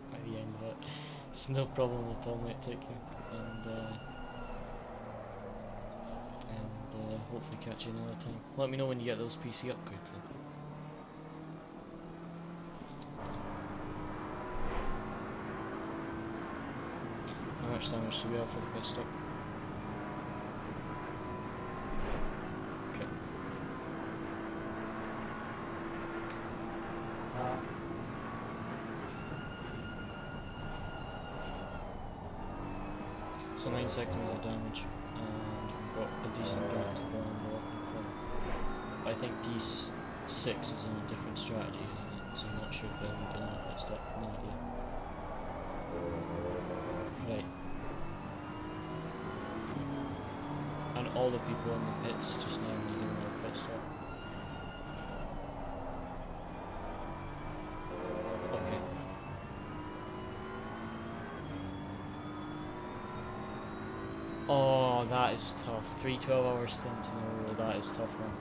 by the end of it. It's no problem at all, mate. Take care, and hopefully catch you another time. Let me know when you get those PC upgrades. Then. How much damage do we have for the pit stop? Okay. So 9 seconds of damage, and we've got a decent gap to go on walking from. I think piece 6 is on a different strategy, isn't it? So I'm not sure if they'll be doing a pit stop. No idea. Right. And all the people in the pits just now needing their pit stop. Okay. Oh, that is tough. 3 12-hour stints in a row, that is tough, man.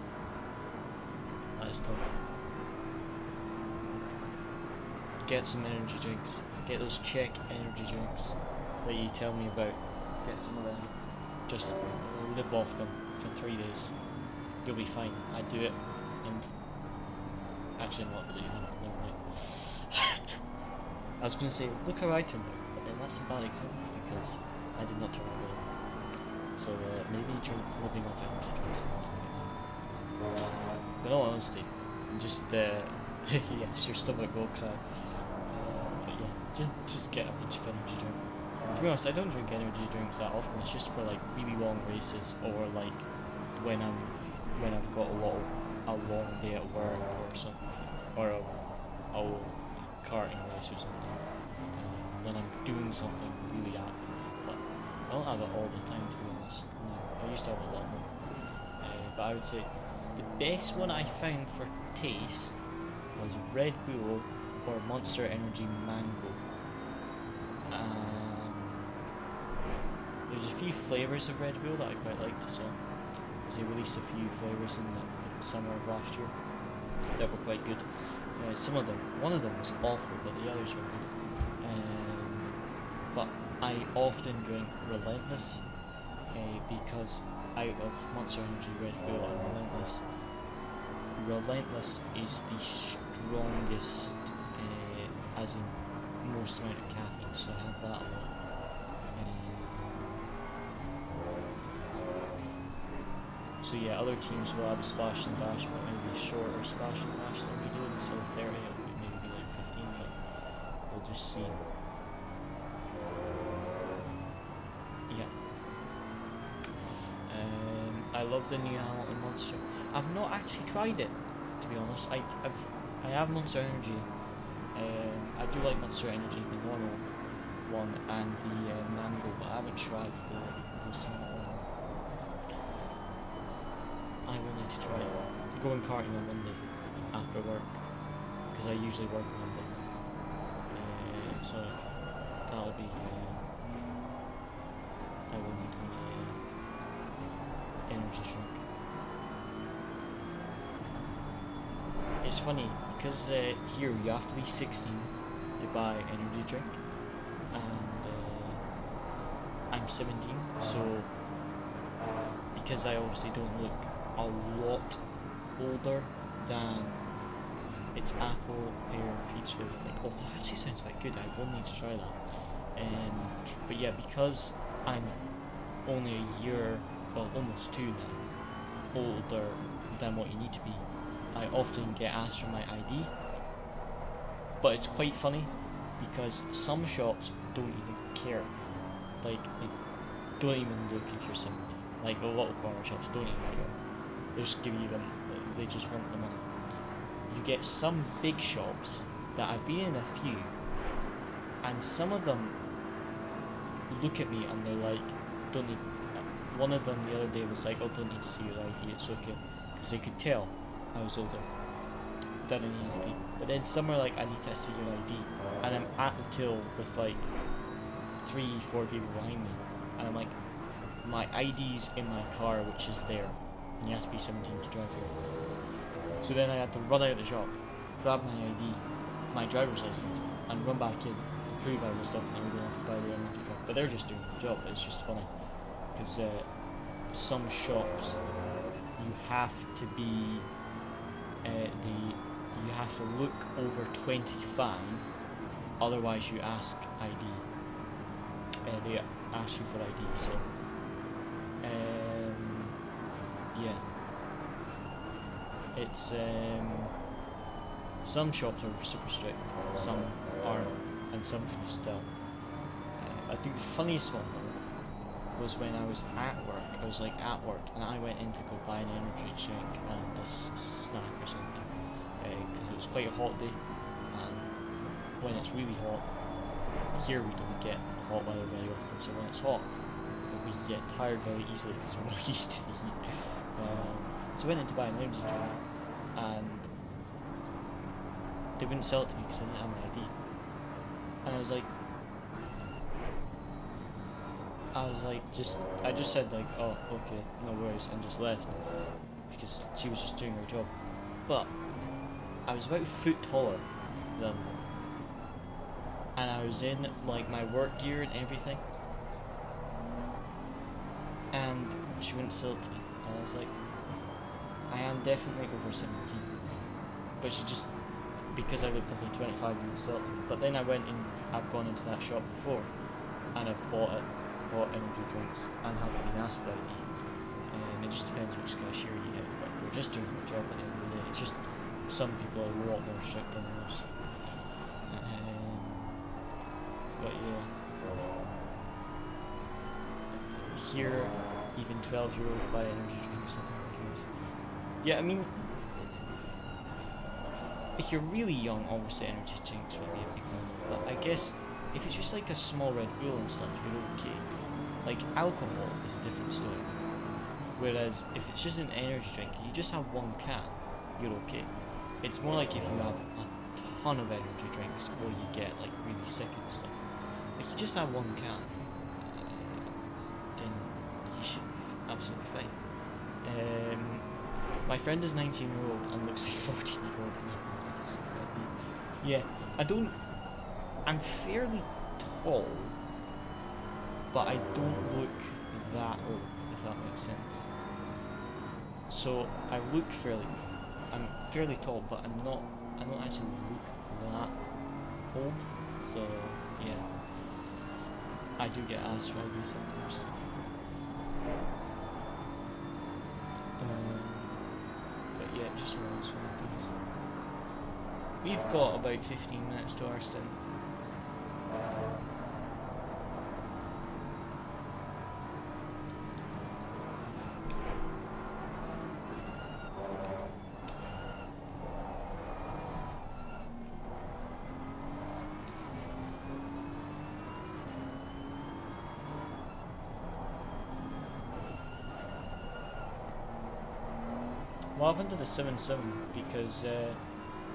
That is tough. Get some energy drinks. Get those Czech energy drinks that you tell me about. Get some of them. Just live off them for 3 days. You'll be fine. I do it, and actually I'm not going to do that. Never mind. I was going to say, look how I turned out, but then that's a bad example because I did not turn out well. So maybe living off energy drinks isn't it. But in all honesty, just yes, your stomach will cry. But yeah, just get a bunch of energy drinks. To be honest, I don't drink energy drinks that often. It's just for like really long races, or like when I've got a long day at work or something, or a karting race or something. When I'm doing something really active, but I don't have it all the time, to be honest. No, I used to have a lot more. But I would say the best one I found for taste was Red Bull or Monster Energy Mango. There's a few flavours of Red Bull that I quite liked as well, because they released a few flavours in the summer of last year that were quite good. One of them was awful, but the others were good. But I often drink Relentless, because out of Monster Energy, Red Bull and Relentless is the strongest, as in most amount of caffeine, so I have that a lot. So yeah, other teams will have a splash and dash, but maybe a shorter splash and dash than we do. Instead of 30, it would maybe be like 15, but we'll just see. Yeah. I love the new Hamilton Monster. I've not actually tried it, to be honest. I have Monster Energy. I do like Monster Energy, the normal one, and the Mango, but I haven't tried the Summit one. I will need to try it. Going karting on Monday after work, because I usually work on Monday. So that'll be. I will need an energy drink. It's funny because here you have to be 16 to buy energy drink, and I'm 17, so because I obviously don't look a lot older than it's apple, pear, peach flavor thing. Oh, that actually sounds quite good. I will need to try that. But yeah, because I'm only a year, well, almost 2 now, older than what you need to be, I often get asked for my ID. But it's quite funny because some shops don't even care. Like don't even look if you're 17. Like a lot of corner shops don't even care. They just give you them. They just want the money. You get some big shops that I've been in a few, and some of them look at me and they're like, don't need. One of them the other day was like, oh, don't need to see your ID, it's okay, because they could tell I was older than I needed to be. But then some are like, I need to see your ID, and I'm at the till with like 3-4 people behind me, and I'm like, my ID's in my car, which is there, and you have to be 17 to drive here. So then I had to run out of the shop, grab my ID, my driver's license, and run back in to prove I was stuff, and I would have to buy the energy drink. But they're just doing their job. It's just funny because some shops you have to be you have to look over 25, otherwise you ask ID. They ask you for ID. So yeah. It's some shops are super strict, some aren't, and some can just tell. I think the funniest one though was when I was at work. I was like at work, and I went in to go buy an energy drink and a snack or something, because it was quite a hot day, and when it's really hot, here we don't get hot weather very often. So when it's hot, we get tired very easily because we're not used to the heat. So I went in to buy an energy drink, and they wouldn't sell it to me because I didn't have my ID. And I was like, I just said like, oh, okay, no worries, and just left because she was just doing her job. But I was about a foot taller than her, and I was in like my work gear and everything, and she wouldn't sell it to me. And I was like, I am definitely over 17, but she just, because I looked under 25, didn't sell it to me. But then I've gone into that shop before, and I've bought energy drinks and haven't been asked for ID. And it just depends which cashier you get, but they're just doing their job at the end of the day. It's just some people are a lot more strict than others. But yeah, here even 12-year-olds buy energy drinks, nothing cares. Yeah, I mean, if you're really young, obviously energy drinks would be a big no. But I guess if it's just like a small Red Bull and stuff, you're okay. Like alcohol is a different story. Whereas if it's just an energy drink, you just have one can, you're okay. It's more like if you have a ton of energy drinks, or you get like really sick and stuff. If you just have one can, then you should be absolutely fine. My friend is 19-year-old and looks like 14-year-old. Yeah, I'm fairly tall, but I don't look that old, if that makes sense. So I look I'm fairly tall, but I don't actually look that old. So yeah, I do get asked for ID sometimes. But yeah, just one of those things. We've got about 15 minutes to our stint. What happened to the 7-7? Because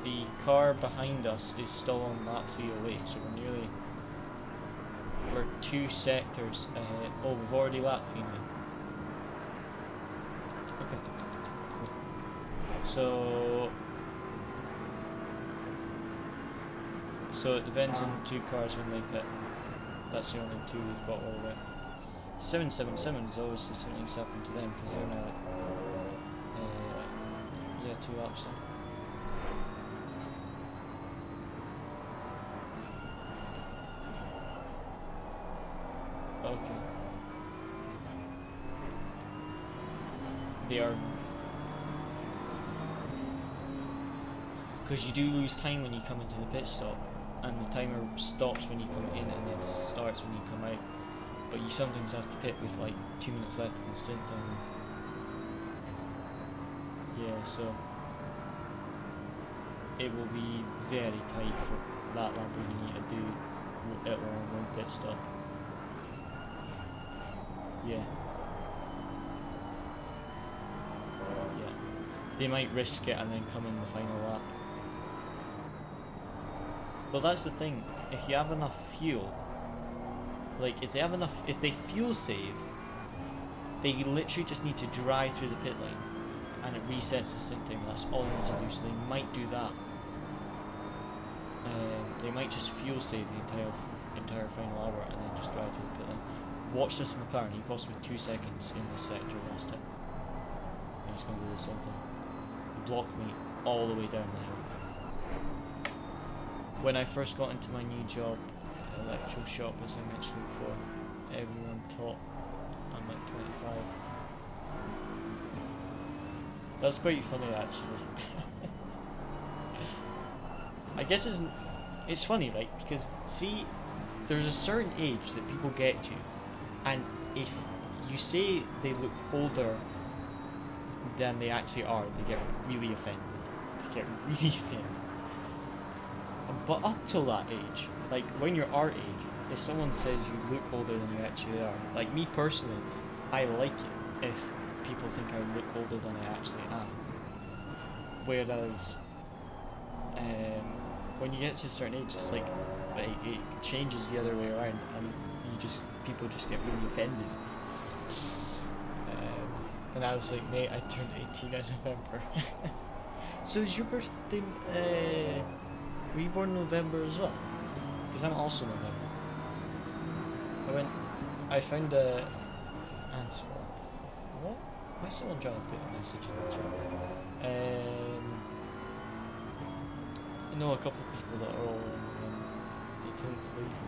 the car behind us is still on lap 308, so we're 2 sectors ahead. Oh, we've already lapped Phoenix. Okay. Cool. So it depends on 2 cars when they pit. That's the only 2 we've got all right. 777 is obviously something's happened to them because they're now 2 laps in. Okay. They are. Because you do lose time when you come into the pit stop, and the timer stops when you come in and then starts when you come out. But you sometimes have to pit with like 2 minutes left in the stint time. Yeah, so it will be very tight for that Lamborghini to do it on one pit stop. Yeah. Yeah. They might risk it and then come in the final lap. But that's the thing, if you have enough fuel, like if they fuel save, they literally just need to drive through the pit lane and it resets the stint time. That's all they need to do, so they might do that. They might just fuel save the entire final hour and then just drive through the pit lane. Watch this McLaren, he cost me 2 seconds in this sector last time. And he's going to do the same thing. He blocked me all the way down the hill. When I first got into my new job, electrical shop, as I mentioned before, everyone thought I'm like 25. That's quite funny actually. I guess it's funny, right? Because see, there's a certain age that people get to, and if you say they look older than they actually are, they get really offended. But up till that age, like when you're our age, if someone says you look older than you actually are, like me personally, I like it if people think I look older than I actually am. Whereas, when you get to a certain age, it's like it changes the other way around, and people just get really offended. And I was like, mate, I turned 18 in November. So is your birthday? Were you born in November as well? Because I'm also November. I found a answer. What? Why is someone trying to put a message in the chat? I know a couple of people that are all they didn't leave.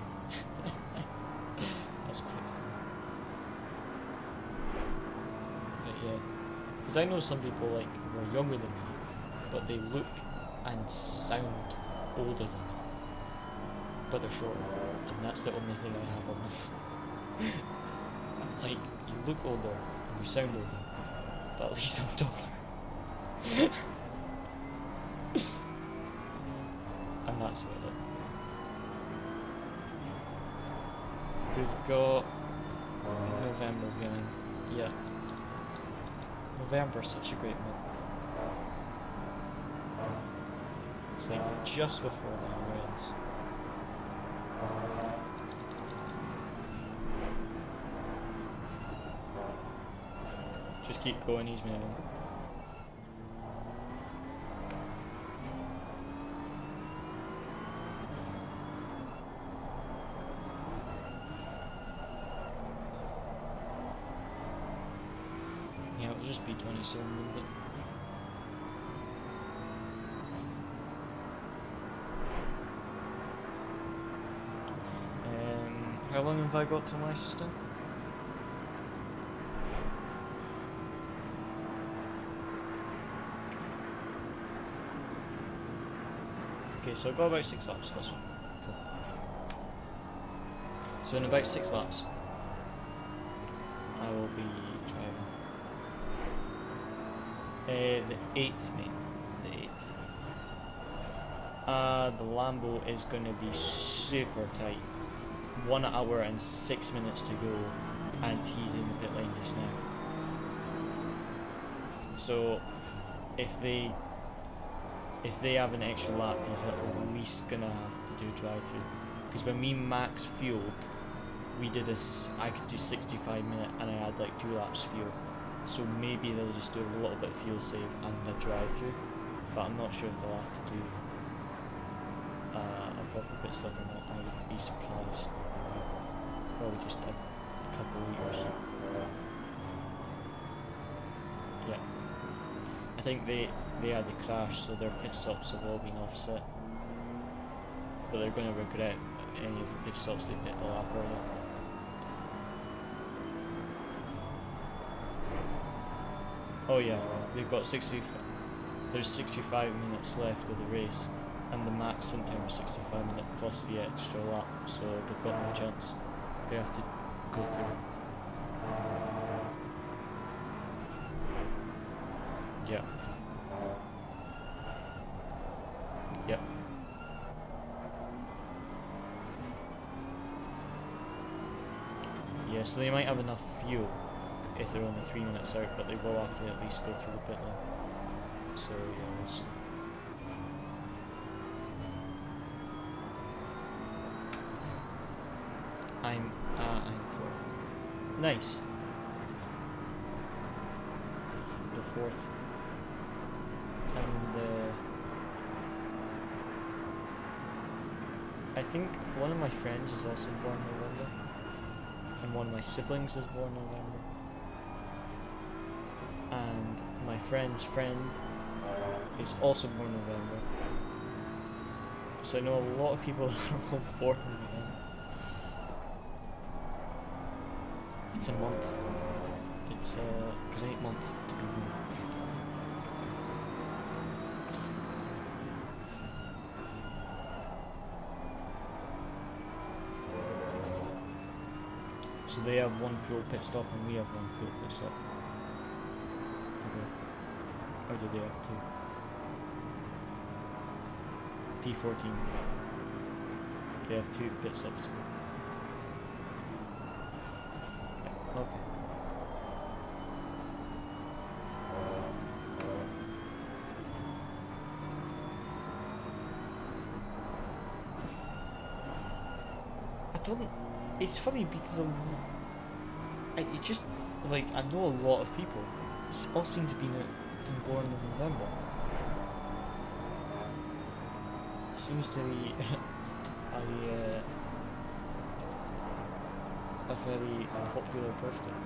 That's quite funny. But yeah, because I know some people like who are younger than me, but they look and sound older than me, but they're shorter, and that's the only thing I have on them. Like, you look older and you sound older, but at least I'm taller. And that's about it. We've got November going. Yeah. November's such a great month. It's like just before the rains. Just keep going, he's moving. Yeah, it'll just be 27, wouldn't it? How long have I got to my stint? Okay, so I've got about 6 laps, that's fine. Cool. So in about 6 laps, I will be driving. The 8th, mate. The 8th. The Lambo is going to be super tight. 1 hour and 6 minutes to go, and he's in the pit lane just now. So if they have an extra lap, he's at least gonna have to do drive-through. Because when we max fueled, we did I could do 65 minute and I had like 2 laps fuel. So maybe they'll just do a little bit of fuel save and a drive-through. But I'm not sure if they'll have to do a proper pit stop or not. I would be surprised. Probably just a couple litres. Yeah. I think they had a crash, so their pit stops have all been offset. But they're going to regret any of the pit stops they pit the lap earlier. Oh yeah, they've got there's 65 minutes left of the race, and the max in time was 65 minutes plus the extra lap, so they've got no chance. They have to go through. Yeah. Yep. Yeah, so they might have enough fuel if they're only 3 minutes out, but they will have to at least go through the pit lane. So yeah, we'll see. I'm 4. Nice. The 4th. And I think one of my friends is also born in November. And one of my siblings is born in November. And my friend's friend is also born in November. So I know a lot of people that are all born in November. It's a month. It's a great month to be born. So they have 1 fuel pit stop and we have 1 fuel pit stop. Or do they have 2? P14. They have 2 pit stops to go. Yeah, okay. It's funny because it just, like, I know a lot of people. It's all seem to be been born in November. It seems to be a very popular birthday.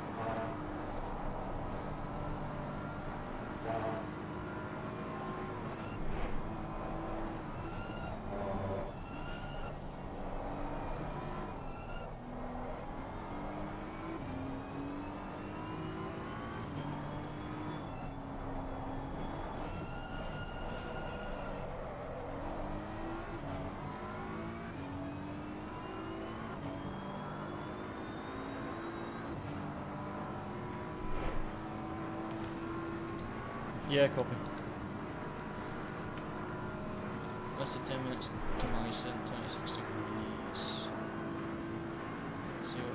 Yeah, copy. That's the 10 minutes to my set, 26 degrees. 0.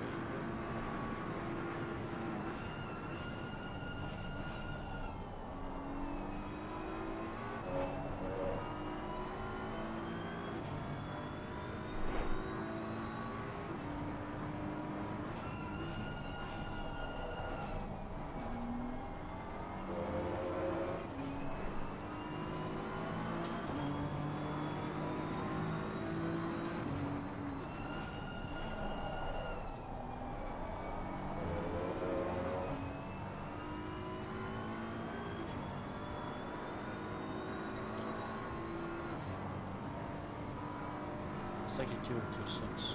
It's like a 206.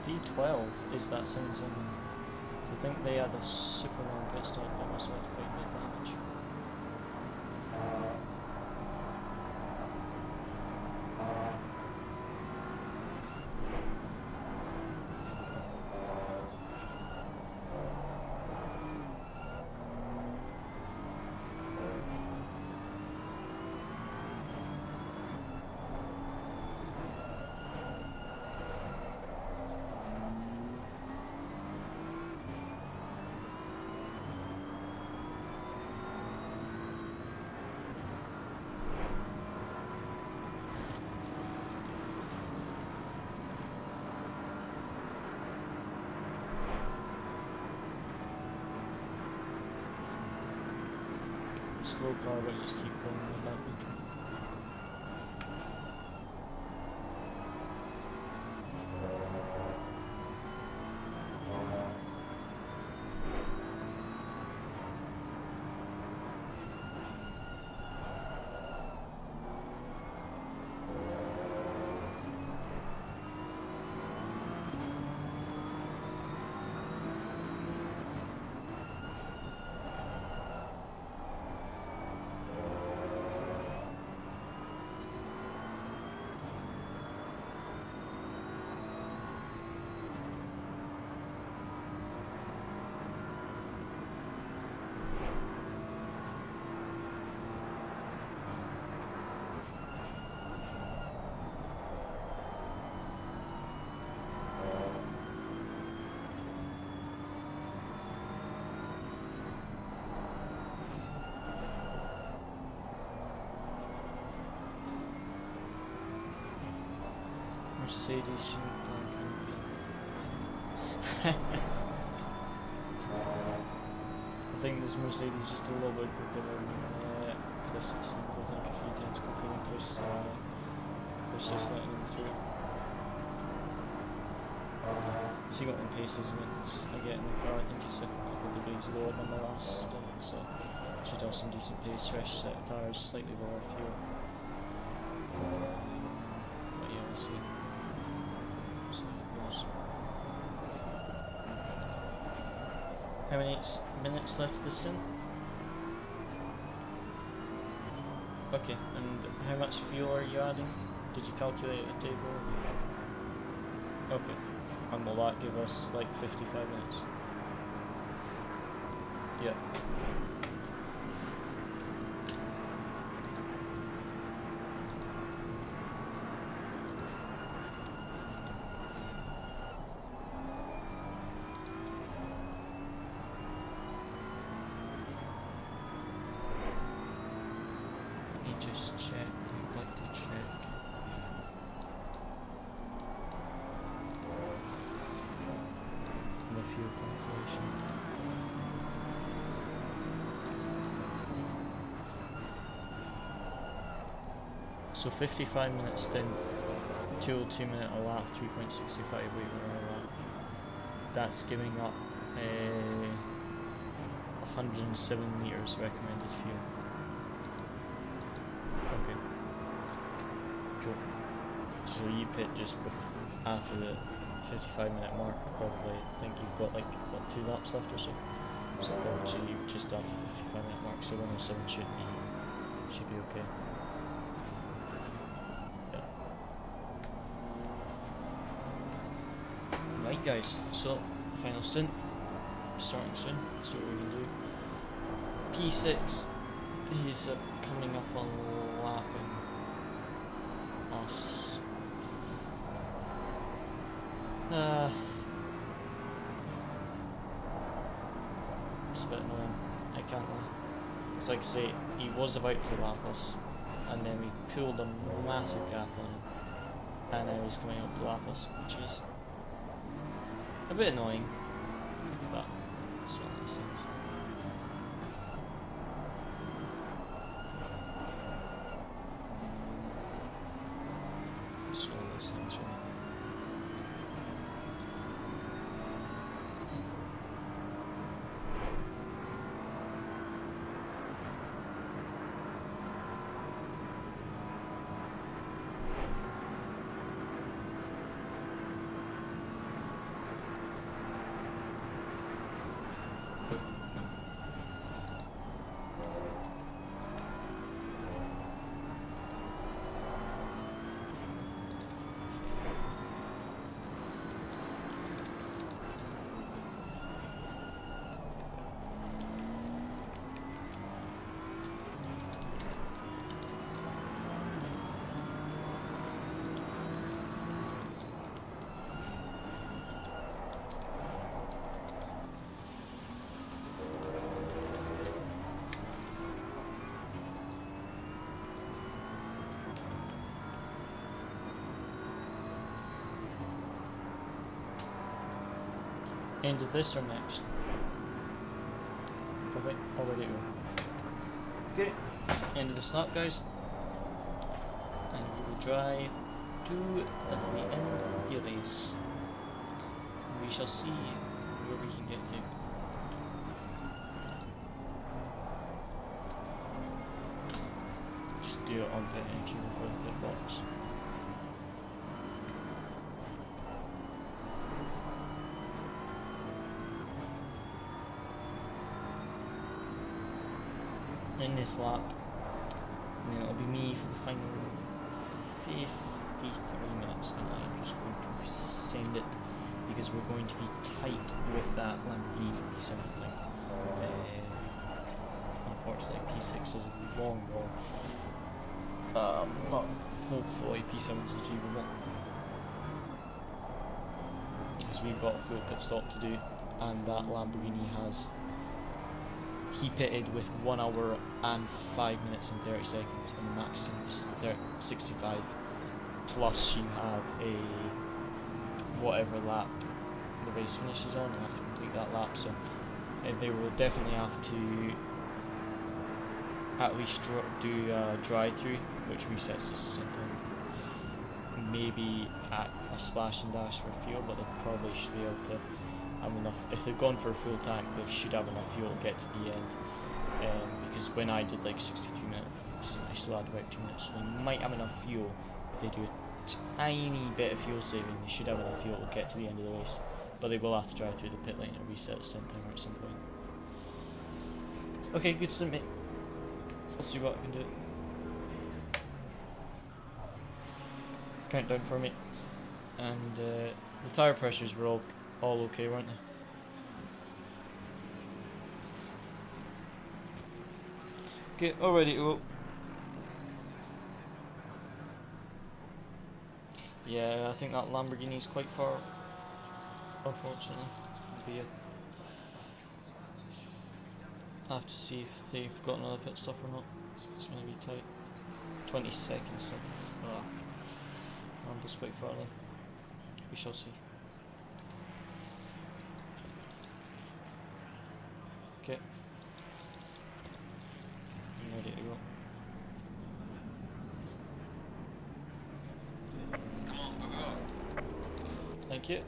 B12 is that sounds in. So I think they had a super long pit stop, but also had quite a bit of damage. slow car, but just keep going in the back country. Mercedes shouldn't plan canopy. I think this Mercedes is just a little bit quicker than Chris. It seemed, I think, a few times quicker than Chris. Chris just letting him through. So he got in paces once I get in the car. I think he's a couple of degrees lower than the last stint, so should have some decent pace. Fresh set of tyres, slightly lower fuel. But yeah, we'll see. How many minutes left of the stint? Okay, and how much fuel are you adding? Did you calculate at the table? Okay, and will that give us like 55 minutes? Yeah. Just check, I'd like to check. The fuel calculation. So 55 minutes then, 202 minute a lap, 3.65 weight per lap. That's giving up 107 litres recommended fuel. Okay. Cool. So you pit just after the 55-minute mark, probably. I think you've got like, what, 2 laps left or so? So probably you just after the 55-minute mark, so 107 should be okay. Yeah. Right guys, so final stint, starting soon, see what we can do. P6, he's coming up on lapping us. It's a bit annoying, I can't lie. It's like I say, he was about to lap us, and then we pulled a massive gap on him, and now he's coming up to lap us, which is a bit annoying, but it's one of those things. It's one of those things, really. End of this or next? Probably already go. Okay, end of the slap, guys. And we will drive to the end of the race. We shall see where we can get to. Just do it on pit entry before the pit box. In this lap, and then it'll be me for the final 53 minutes, and I'm just going to send it because we're going to be tight with that Lamborghini for P7 thing. Unfortunately, P6 is a long goal, but hopefully P7 is achievable because we've got a full pit stop to do, and that Lamborghini has. He pitted with 1 hour and 5 minutes and 30 seconds, and the maximum is 65. Plus, you have a whatever lap the race finishes on, you have to complete that lap. So they will definitely have to at least do a drive-through, which resets the system. Maybe at a splash and dash for fuel, but they probably should be able to. Enough. If they've gone for a full tank, they should have enough fuel to get to the end. Because when I did like 63 minutes, I still had about 2 minutes. So they might have enough fuel. If they do a tiny bit of fuel saving, they should have enough fuel to get to the end of the race. But they will have to drive through the pit lane and reset the same timer at some point. Okay, good submit. Let's see what I can do. Countdown for me. And the tyre pressures were all okay, weren't they? Okay, all ready to go. Yeah, I think that Lamborghini's quite far, unfortunately. I have to see if they've got another pit stop or not. It's going to be tight. 20 seconds. So, Lambo's quite far then. We shall see. Okay. I'm ready to go. Come on, go, go. Thank you.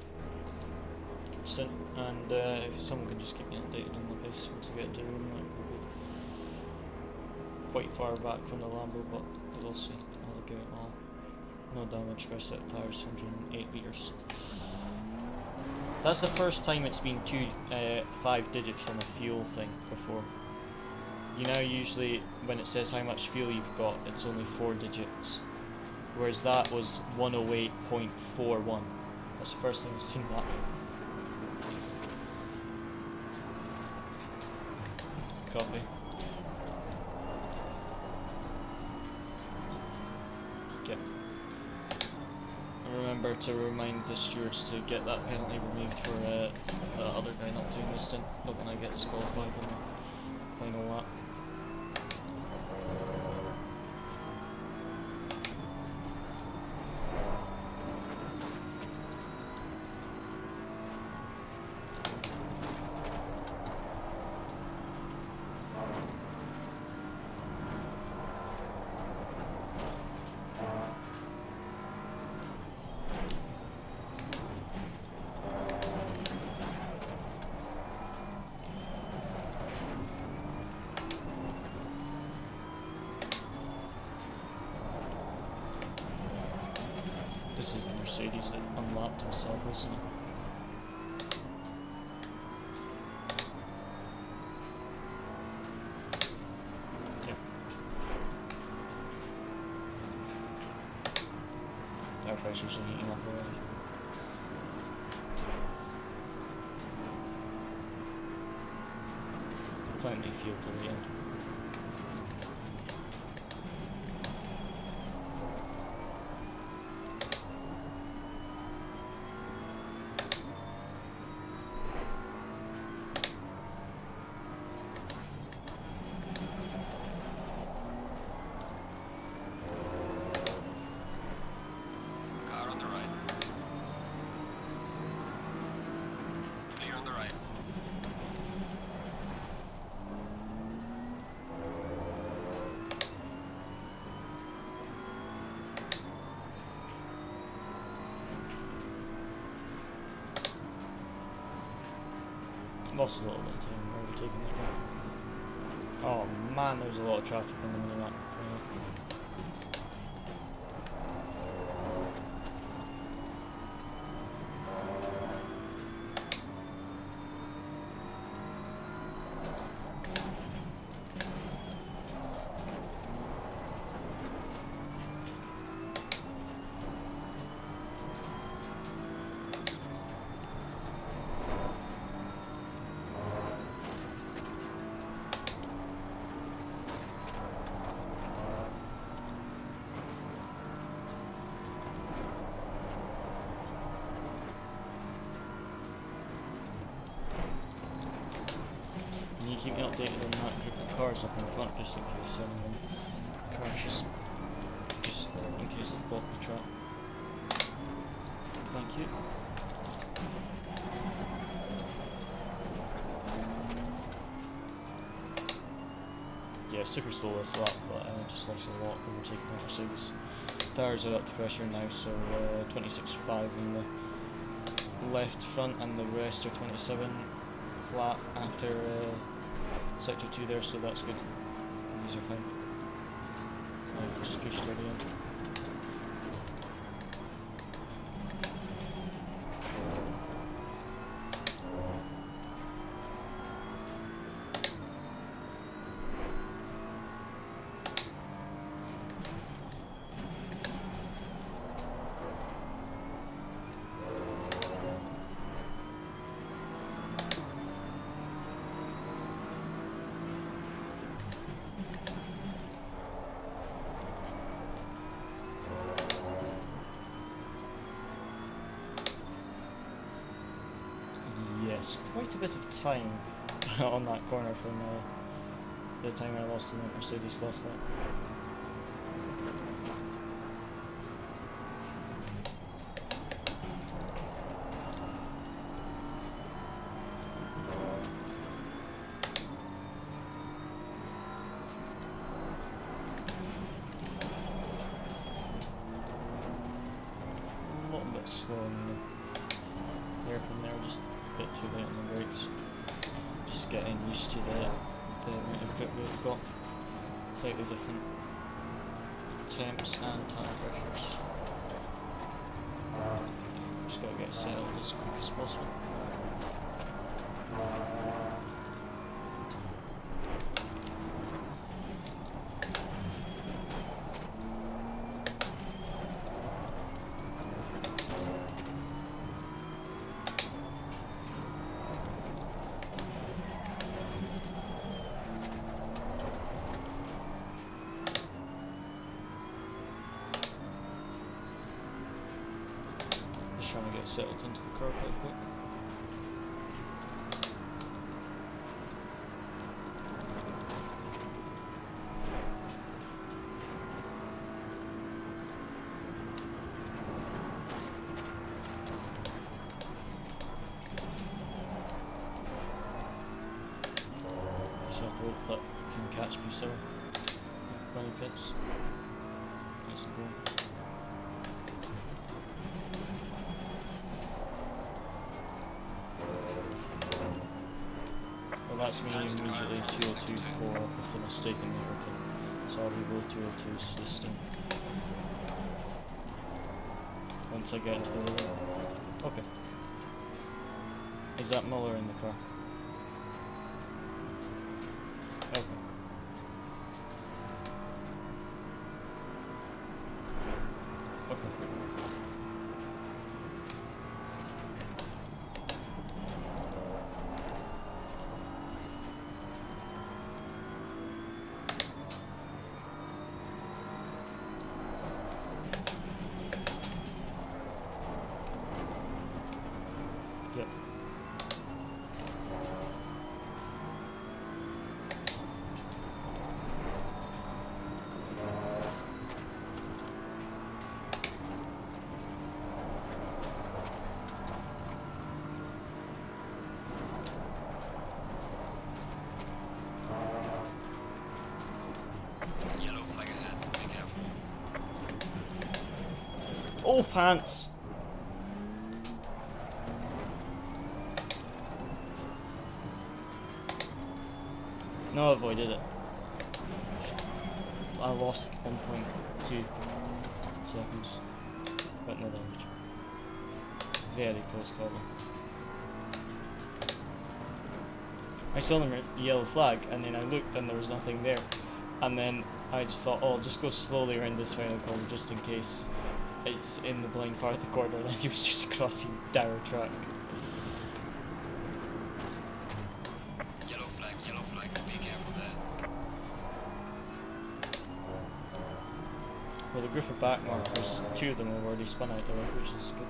Stint. And if someone could just keep me updated on the pace once I get into the room, that would be good. Quite far back from the Lambo, but we'll see. I'll give it all. No damage for set tyres, 108 litres. That's the first time it's been 5 digits on a fuel thing before. You know, usually when it says how much fuel you've got, it's only 4 digits. Whereas that was 108.41. That's the first time I've seen that. Copy. Okay. Remember to remind the stewards to get that penalty removed for the other guy not doing the stint, not when I get disqualified in the final lap. This is the Mercedes that unlocked himself, isn't it? Yeah. Tire pressures are heating up already. Plenty of fuel to the end. Car on the right. Clear on the right. Lost a little bit of time overtaking that guy. Oh man, there's a lot of traffic on the minimap. Keep me updated on that group of cars up in front just in case anyone crashes. Just in case they block the track. Thank you. Yeah, super slow this lap, but I just lost a lot overtaking the Mercedes. Tires are up to pressure now, so 26.5 in the left front and the rest are 27 flat after sector 2 there, so that's good. These are fine. Just pushed to the end. Yes, quite a bit of time on that corner from the time I lost in the Mercedes last night. A little bit slow in the hairpin there, just a bit too late on the brakes. Just getting used to the amount of grip we've got. Slightly different temps and tire pressures. Just got to get settled as quick as possible. Trying to get settled into the car quite quick. Just have to hope that can catch P7. Bunny pits. Nice and cool. That's me immediately 2024 with a mistake in the airplane, so I'll be row 202s this time. Once I get into the room. Okay. Is that Muller in the car? Okay. Okay. Yep. Yellow flag ahead. Be careful. Oh, pants! No, I avoided it. I lost 1.2 seconds, but no damage. Very close call. I saw them yellow flag, and then I looked and there was nothing there. And then I just thought, oh, I'll just go slowly around this final corner just in case it's in the blind part of the corner. And then he was just crossing down track. Yellow flag, be careful there. Well, the group of back markers, 2 of them have already spun out the way, which is good.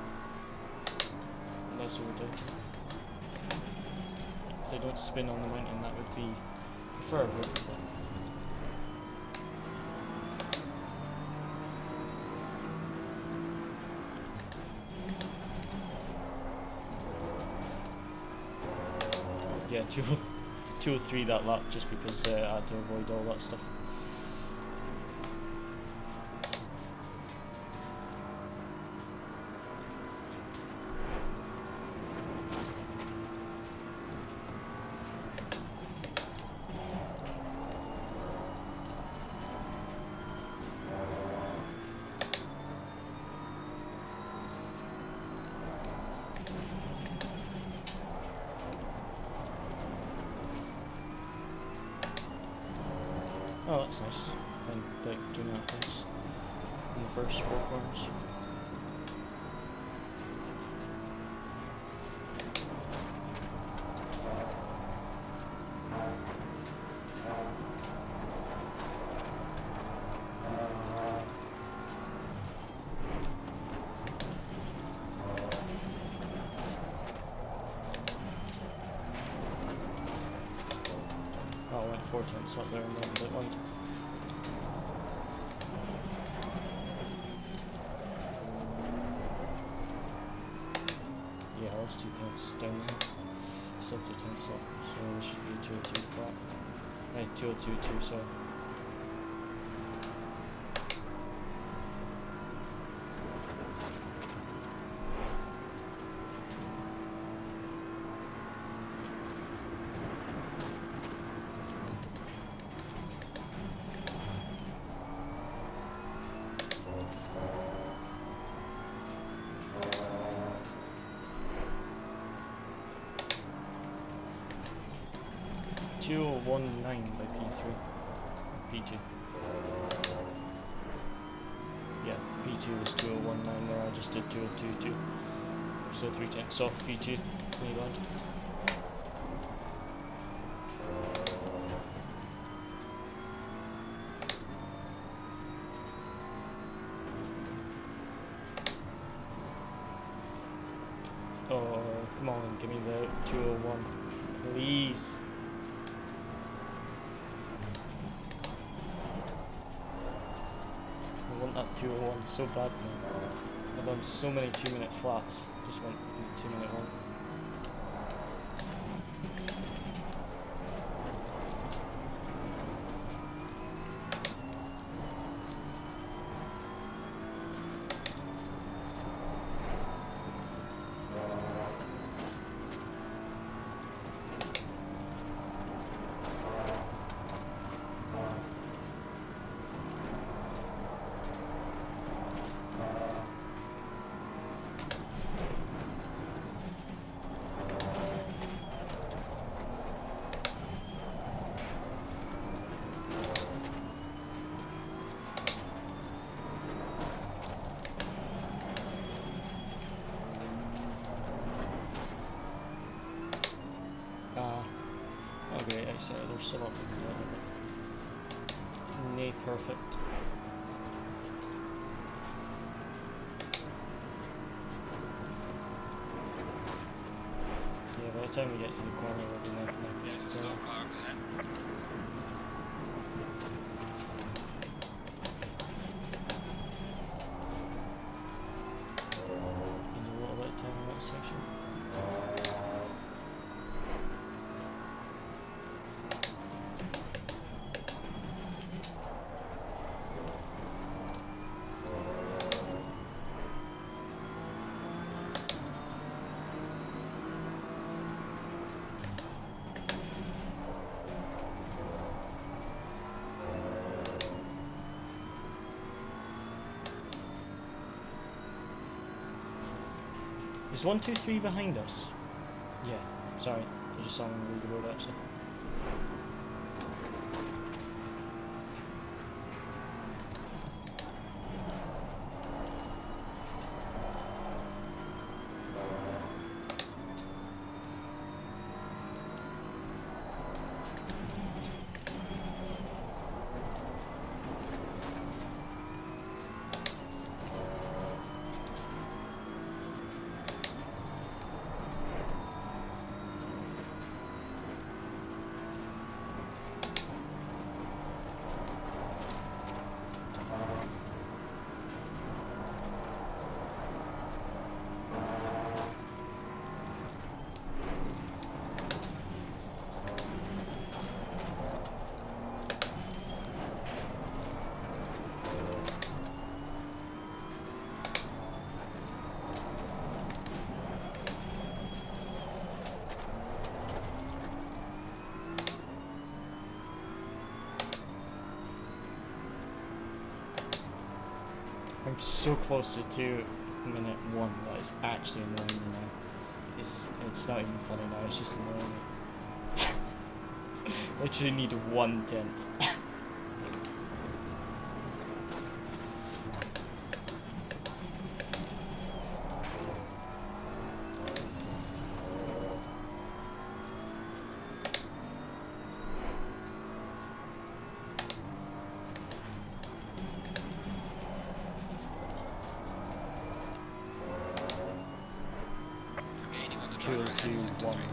Less overdone. If they don't spin on the mountain, that would be preferable. Yeah, 203 that lap just because I had to avoid all that stuff. Oh, that's nice. And like doing that things in the first 4 corners. Oh, I went 4 tenths up there and went a bit wide. Yeah, that's 2 tenths down there. Still 2 tenths up, so there should be a 202 flat. 2022, sorry. by P3. P2. Yeah, P2 was 2019 there, I just did 2022. So 3 tenths off P2, really bad. Oh, come on, give me the 201, please. I want that 201 so bad, man. I've done so many 2-minute flats, just want the 2-minute one. Okay, I said there's some up in nay perfect. Yeah, by the time we get to the corner, we'll be neck and neck. Yeah, it's a slow car behind. And a little bit of time in that section. Is 123 behind us? Yeah, sorry, I just saw him on the road actually. I'm so close to 2:01 that it's actually annoying me now. It's not even funny now, it's just annoying me. Literally need 1/10. Gaining on the 2, driver 2, and sector 1. 3.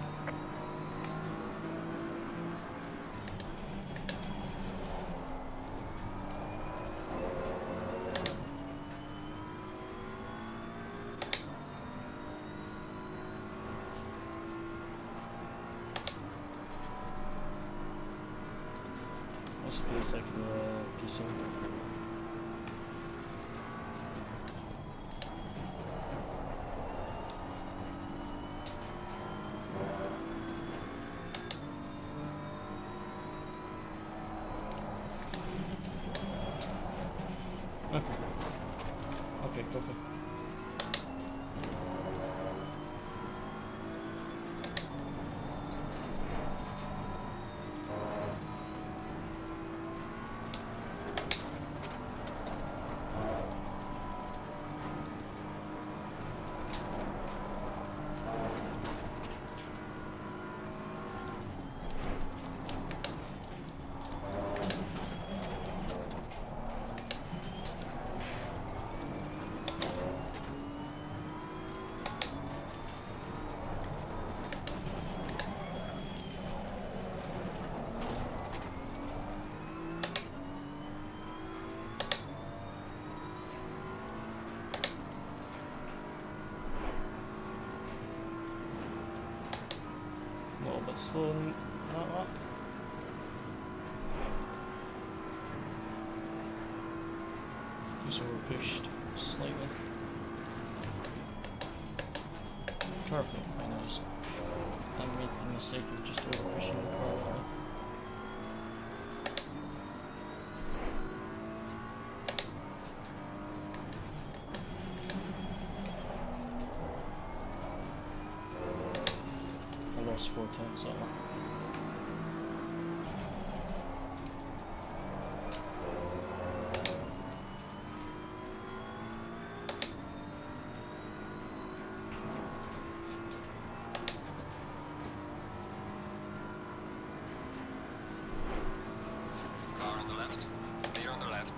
What's the place like the PC? Okay. Okay, copy. A little bit slower than that. So we're pushed slightly. Careful, I'm making the mistake of just over pushing the car a little. I lost 4/10 on that. Car on the left. Clear on the left.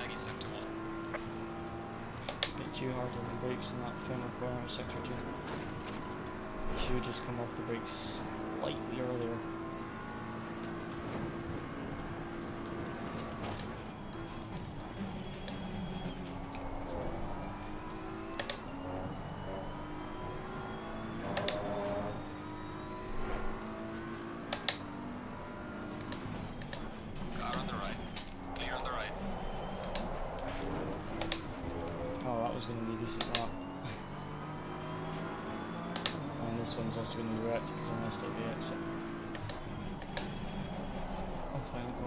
lag in sector 1. Bit too hard on the brakes in that final corner of sector 2. Should have just come off the brakes slightly earlier. Car on the right. Clear on the right. Oh, that was going to be a decent lap. And this one's also going to be wrecked because I messed up the exit. I'll finally go.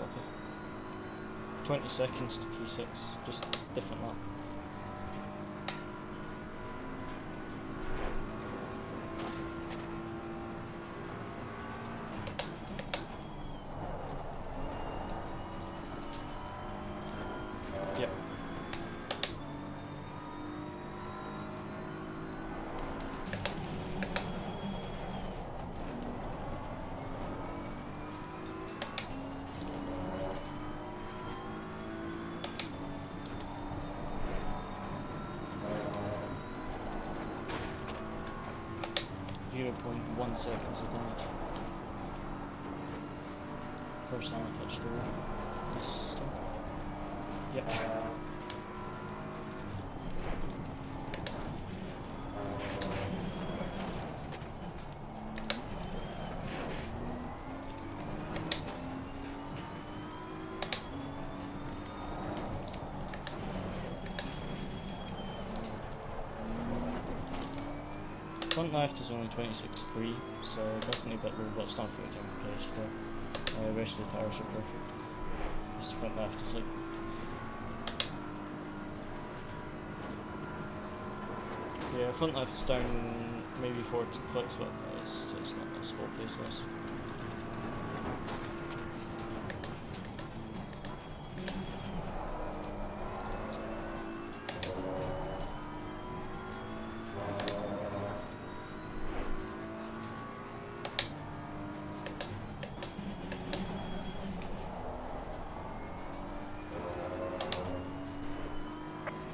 Okay. 20 seconds to P6, just different lap. Yep. .1 seconds of damage. First time I touched the system. Yep. Front left is only 26.3, so definitely a bit low, but it's not for the time of place either. The rest of the tires are perfect. Just the front left is like. Yeah, front left's down maybe 40 clicks, but it's not a small place for us.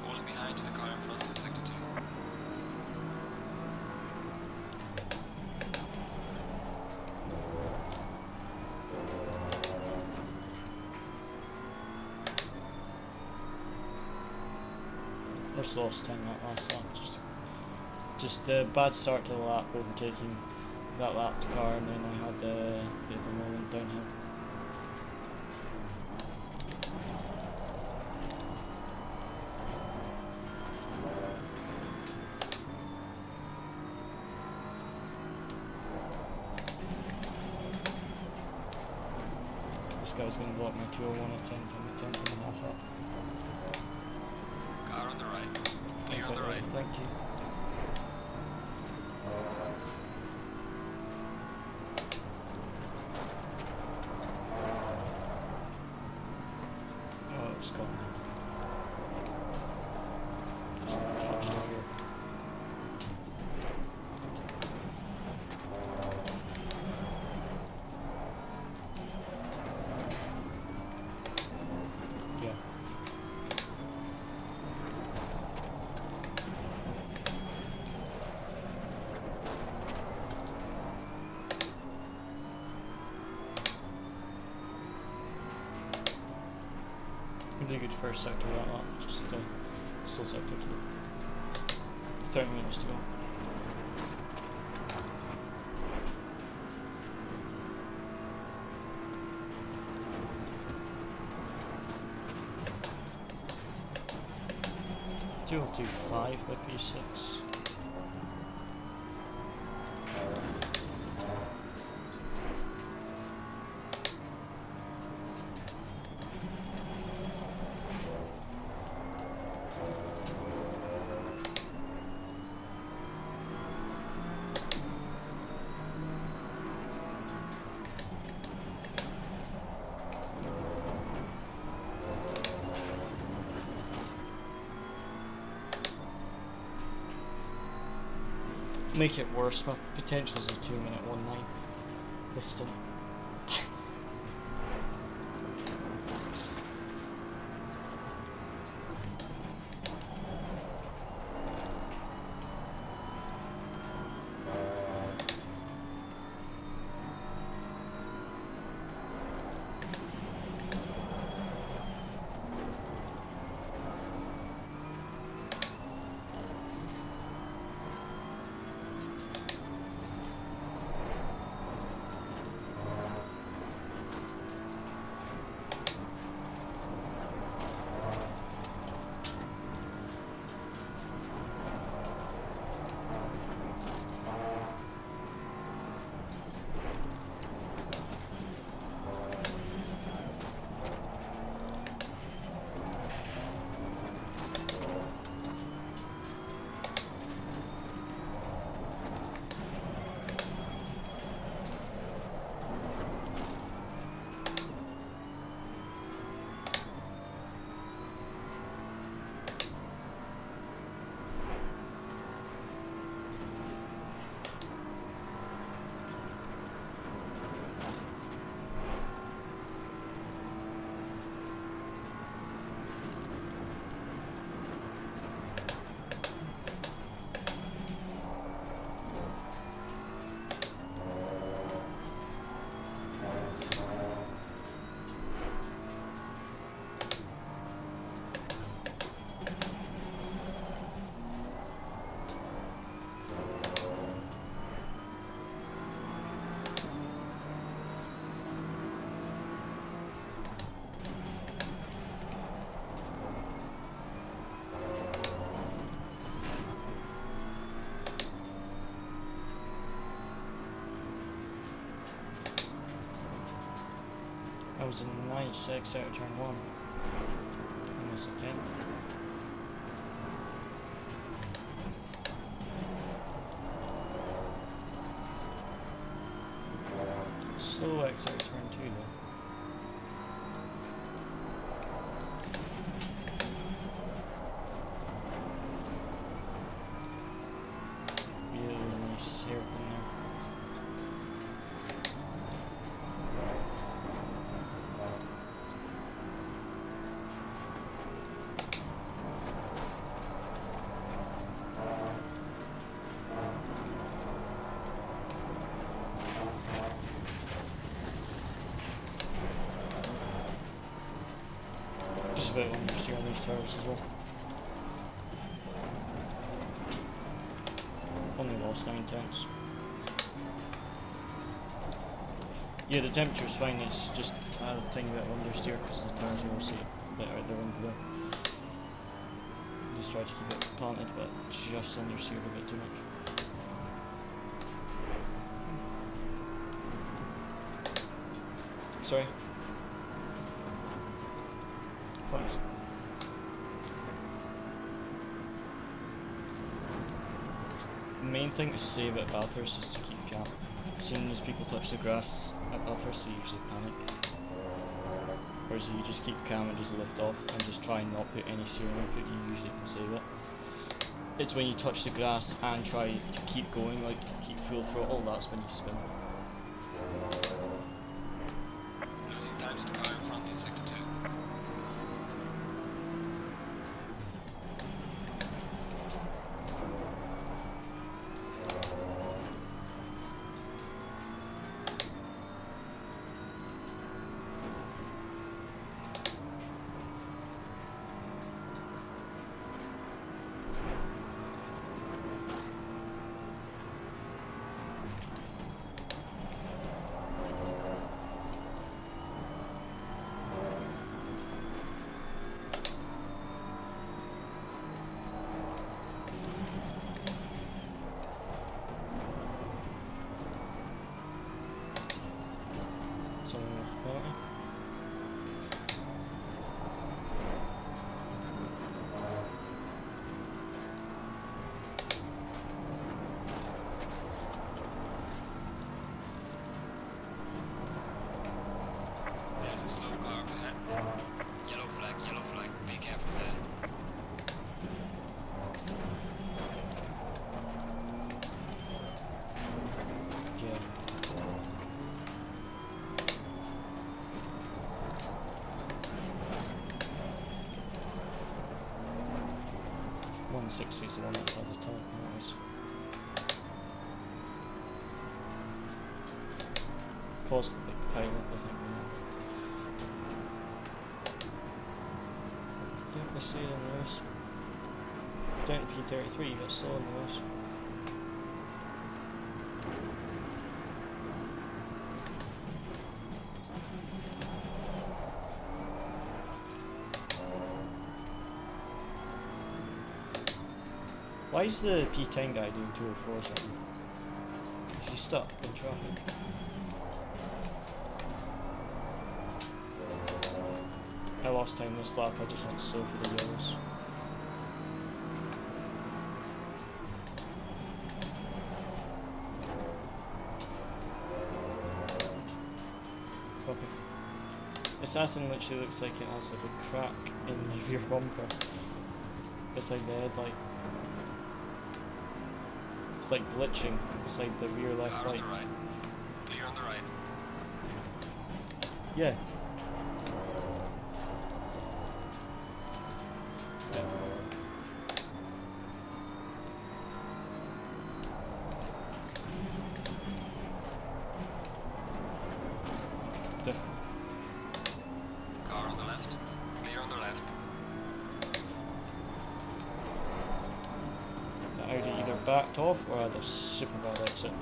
Falling behind to the car in front in sector 2. Just lost time that last lap. Just a bad start to the lap, overtaking that lapped car, and then I had a bit of a moment downhill. This guy's going to block my 201 attempt on the 10th and a half up. Car on the right. Clear on the right. Thank you. Oh, it's gone. Just touched it here. Yeah. Really good first sector of that lap, just still sector to 30 minutes to go. .205 by P6. Make it worse, my potential is a 2-minute 19. Piston. That was a nice exit out of turn 1. Almost a 10. Slow exit out of turn 2 though. Really nice hairpin there. Just a bit of understeer on these tires as well. Only lost 9 tenths. Yeah, the temperature's fine, it's just a tiny bit of understeer because the tires are obviously a bit out there under there. Just try to keep it planted, but just understeered a bit too much. Sorry. Thanks. The main thing to say about Bathurst is to keep calm. As soon as people touch the grass at Bathurst, they usually panic. Whereas you just keep calm and just lift off and just try and not put any steering input, you usually can save it. It's when you touch the grass and try to keep going, like keep full throttle, that's when you spin. Losing time to the car in front in sector 2. Something with quality. There's a slow car up ahead. Yellow flag, be careful there. Yeah. 160 is the one that's had a top noise. Caused the big pileup, I think. Yep, I see it in the race. Down to P33, but still in the race. Why is the P10 guy doing 204 something? Is he stuck in traffic? I lost time this lap, I just went slow for the yellows. Copy. Assassin literally looks like it has a big crack in the rear bumper beside the headlight. It's like glitching beside the rear left light. On the right. Clear on the right. Yeah. Car on the left. Clear on the left. The Audi either backed off or had a super bad exit.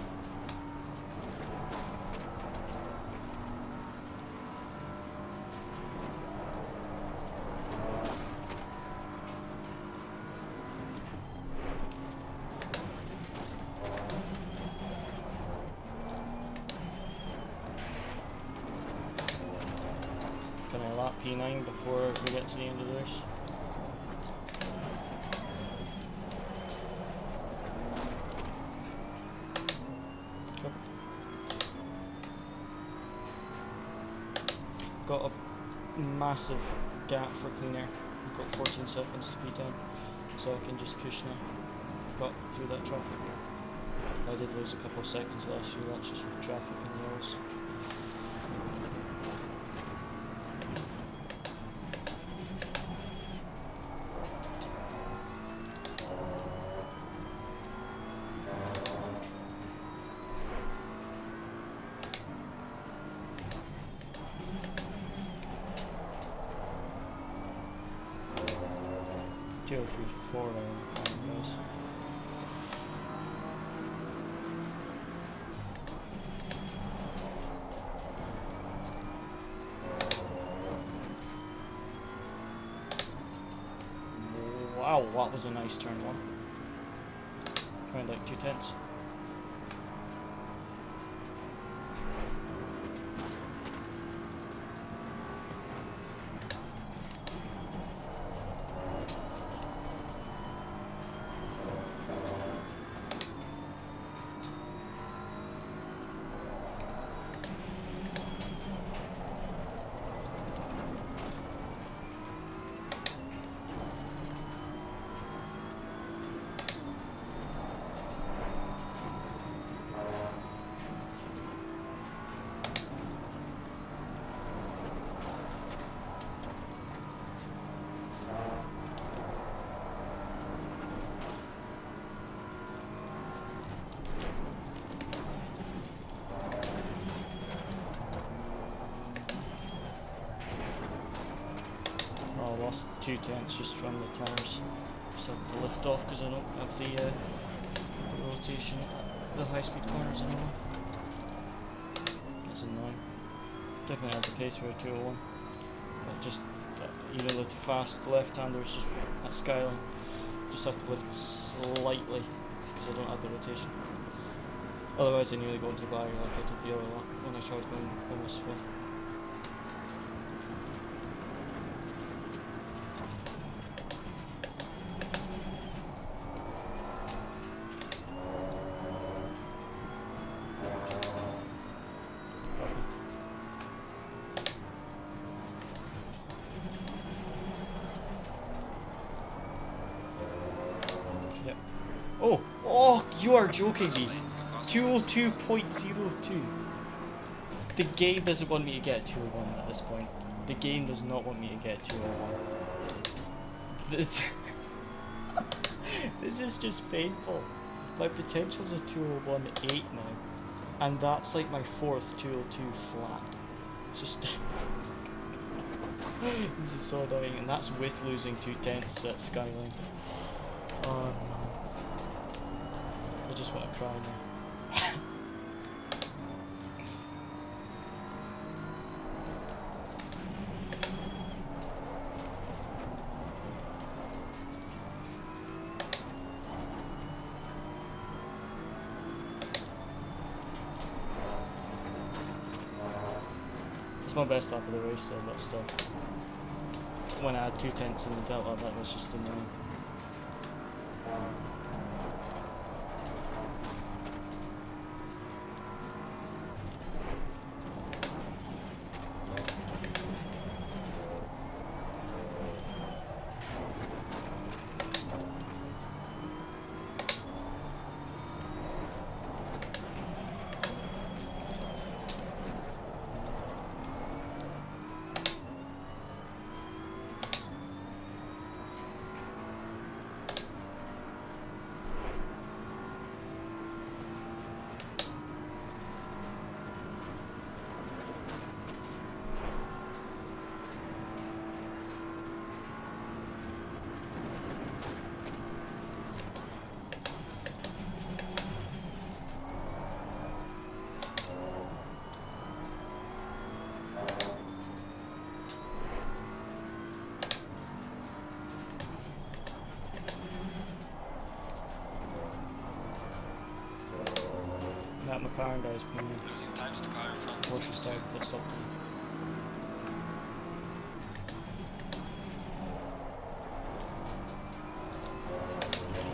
Can I lap P9 before we get to the end of the race? Cool. Got a massive gap for cleaner. I've got 14 seconds to P10, so I can just push now. Got through that traffic. I did lose a couple of seconds last year, that's just with traffic and the yellows. Two, three, four, guys. Wow, that was a nice turn one. Found like 2/10. Lost 2/10 just from the tires. Just had to lift off because I don't have the rotation at the high speed corners anymore. That's annoying. Definitely had the pace for a 201. But just even with fast left handers just at Skyline, just have to lift slightly because I don't have the rotation. Otherwise I nearly go into the barrier like I did the other lap when I tried going almost full. Oh, you are joking me. 202.02. The game doesn't want me to get 201 at this point. The game does not want me to get 201. This is just painful. My potential's a 201.8 now, and that's like my fourth 202 flat. It's just this is so annoying, and that's with losing 2/10 at Skyline. Oh no. I just want to cry now. It's my best lap of the race though, but still. When I had 2/10 in the delta, that was just annoying. That McLaren guy's been Losing time to the car in front. Porsche start pit stop time.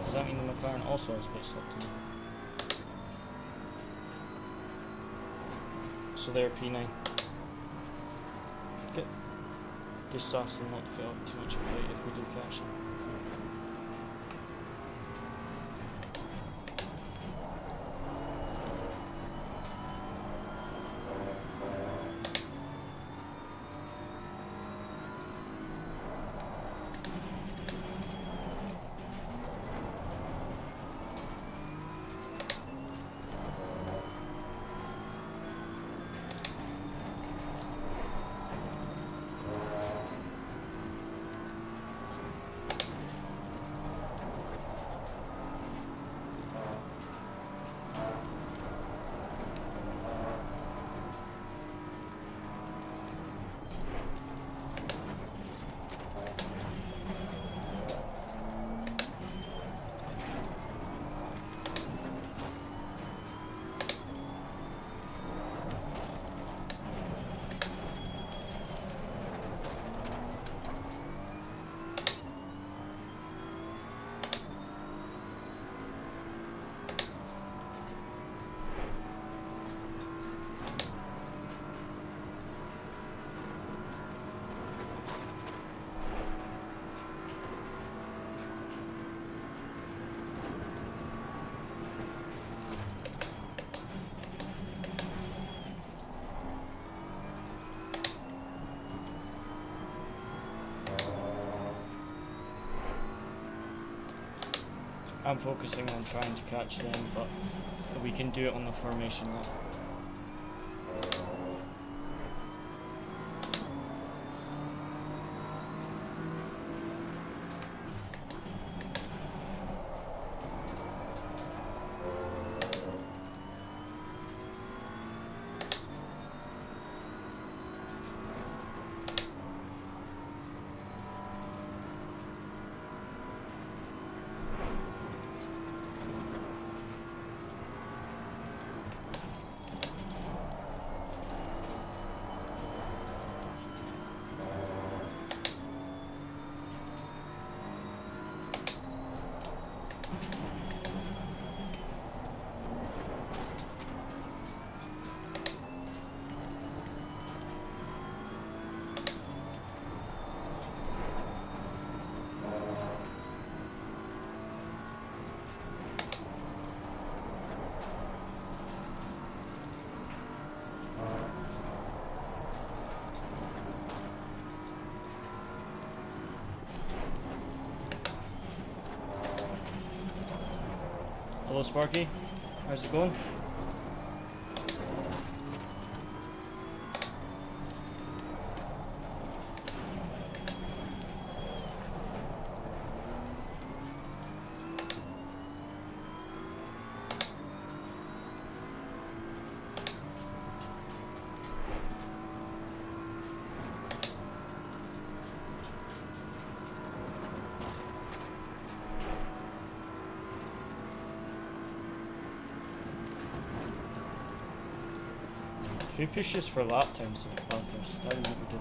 Does that mean the McLaren also has a pit stop time? So they're P9. Okay. Just ask them not to put up too much of a fight if we do catch them. I'm focusing on trying to catch them, but we can do it on the formation lap. Hello Sparky, how's it going? Who pushes for lap times at Bathurst? I would never do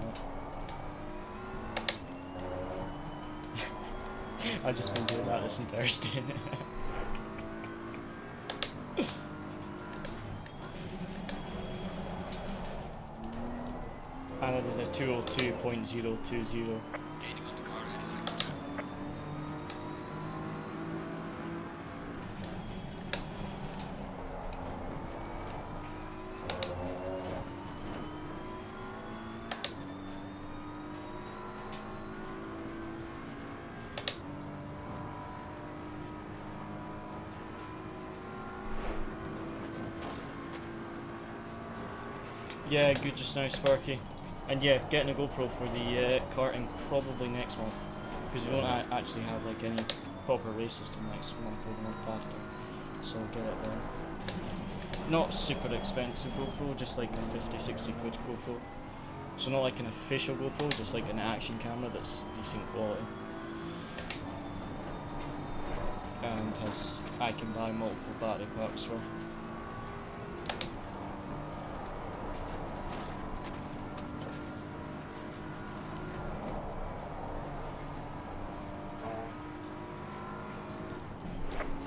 that. I've just been doing that this entire day. And I did a 202.020. Gaining on the car ahead in sector 2. Yeah, good just now, Sparky. And yeah, getting a GoPro for the karting probably next month, because we don't actually have like any proper race system next month or the month after, so I'll get it there. Not super expensive GoPro, just like a 50-60 quid GoPro. So not like an official GoPro, just like an action camera that's decent quality. And I can buy multiple battery packs for.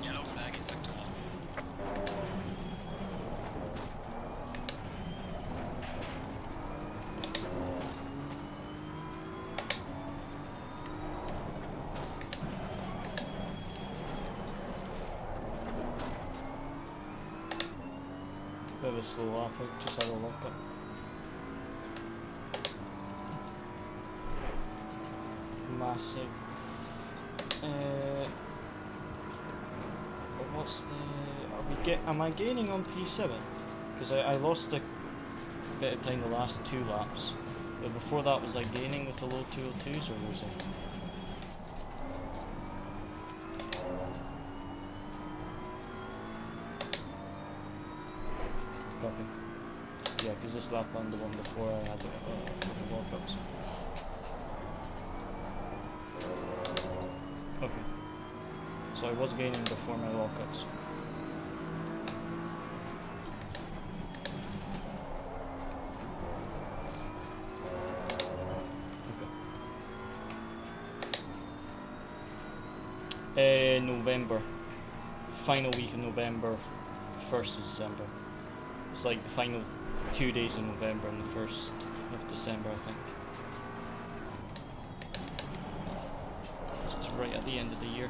Yellow flag in sector 1. Bit of a slow lap, just have a look at. Massive. What's the? Am I gaining on P7? Because I lost a bit of time the last 2 laps. But before that, was I gaining with the low 202s or losing? Copy. Yeah, because this lap on the one before I had the lockups. Okay. So I was gaining before my lockups. Okay. November. Final week of November, 1st of December. It's like the final 2 days in November and the 1st of December, I think. So it's right at the end of the year.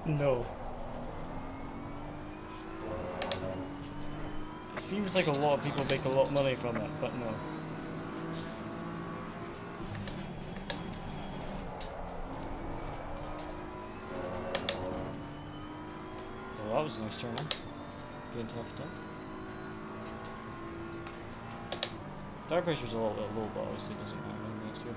No. Seems like a lot of people make a lot of money from it, but no. Well, that was a nice turn on. Getting tough attack. Tire pressure's a little bit low, but obviously it doesn't matter anything else here.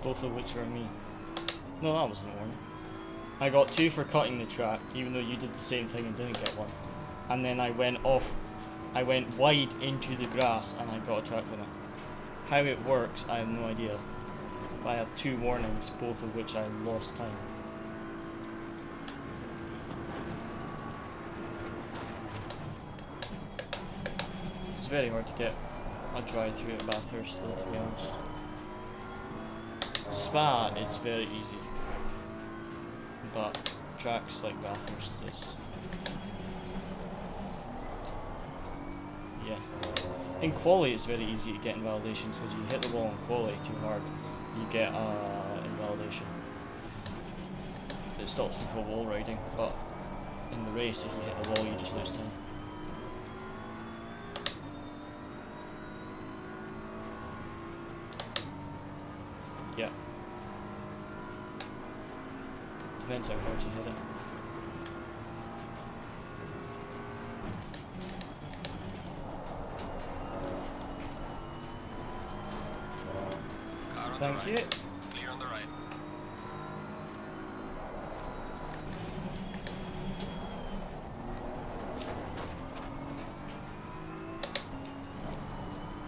Both of which are me. No, that wasn't a warning. I got 2 for cutting the track, even though you did the same thing and didn't get 1. And then I went wide into the grass and I got a track limit. How it works, I have no idea. But I have 2 warnings, both of which I lost time. It's very hard to get a drive through at Bathurst though, to be honest. Spa, it's very easy, but tracks like Bathurst is, yeah. In quali it's very easy to get invalidations because you hit the wall in quali too hard, you get invalidation. It stops people wall riding, but in the race if you hit the wall you just lose time. Yeah. Depends how hard you hit it. Thank you. Clear on the right.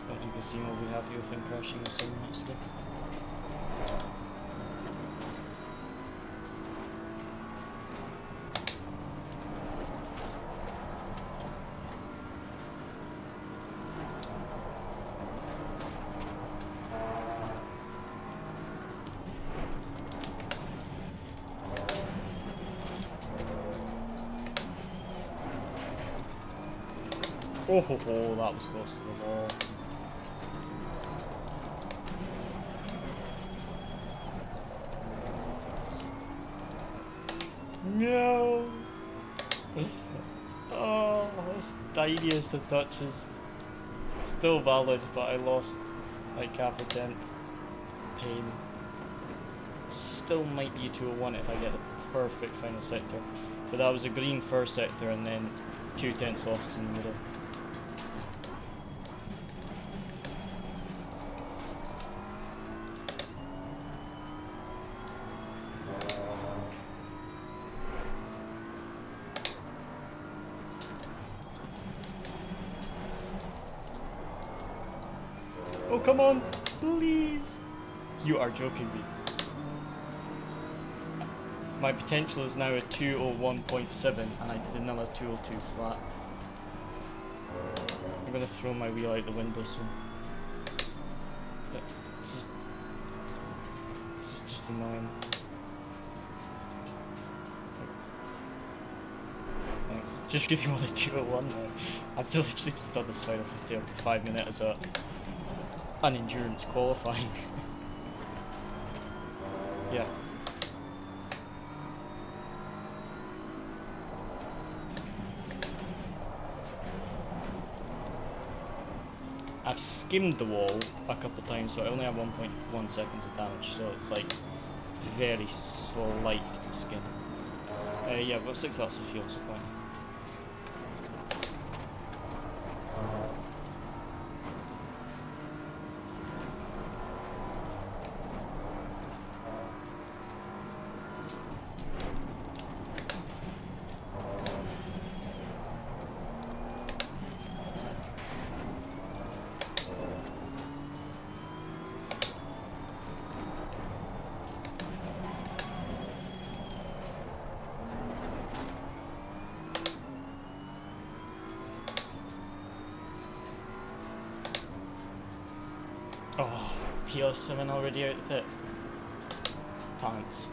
Don't think Casino will be happy with him crashing with someone next to him. Oh ho ho, that was close to the wall. No! Oh, that's the tiniest of touches. Still valid, but I lost like half a tenth. Pain. Still might be a 201 if I get the perfect final sector. But that was a green first sector and then 2 tenths lost in the middle. Oh, come on, please. You are joking me. My potential is now a 201.7 and I did another 202 flat. I'm going to throw my wheel out the window soon. Yeah, this is just annoying. Thanks. Just really want a 201 now. I've literally just done this final 50 over 5 minutes as a an endurance qualifying. Yeah. I've skimmed the wall a couple of times, so I only have 1.1 seconds of damage, so it's like very slight skim. Yeah, I've got 6 laps of fuel supply. Oh, PL7 already out the pit. Pants.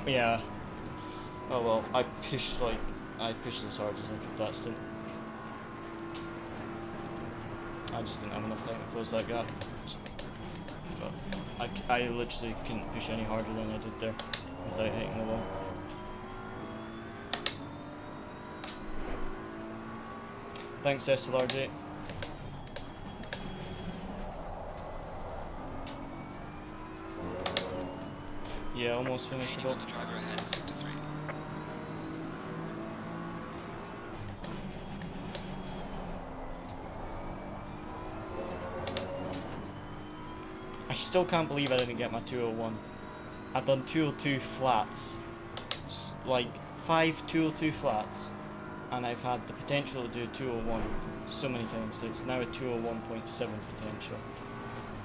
Yeah. Oh well, I pushed as hard as I could that stint. I just didn't have enough time to close that gap. But I literally couldn't push any harder than I did there without hitting the wall. Thanks SLRJ. Yeah, almost finished it up. The driver ahead in sector 3. I still can't believe I didn't get my 201. I've done 202 flats, like 5 202 flats, and I've had the potential to do 201 so many times that it's now a 201.7 potential.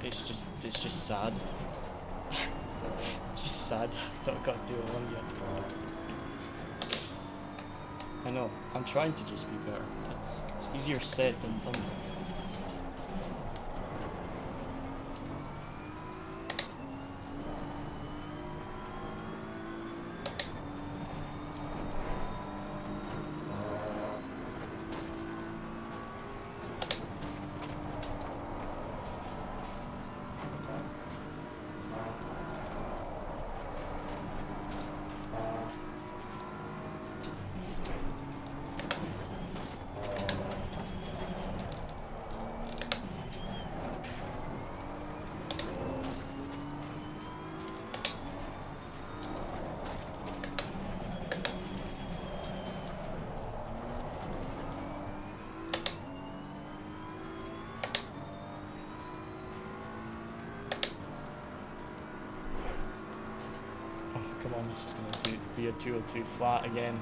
It's just sad. It's just sad that I got 201 yet. I know, I'm trying to just be better. It's easier said than done. This is going to be a 202 flat again.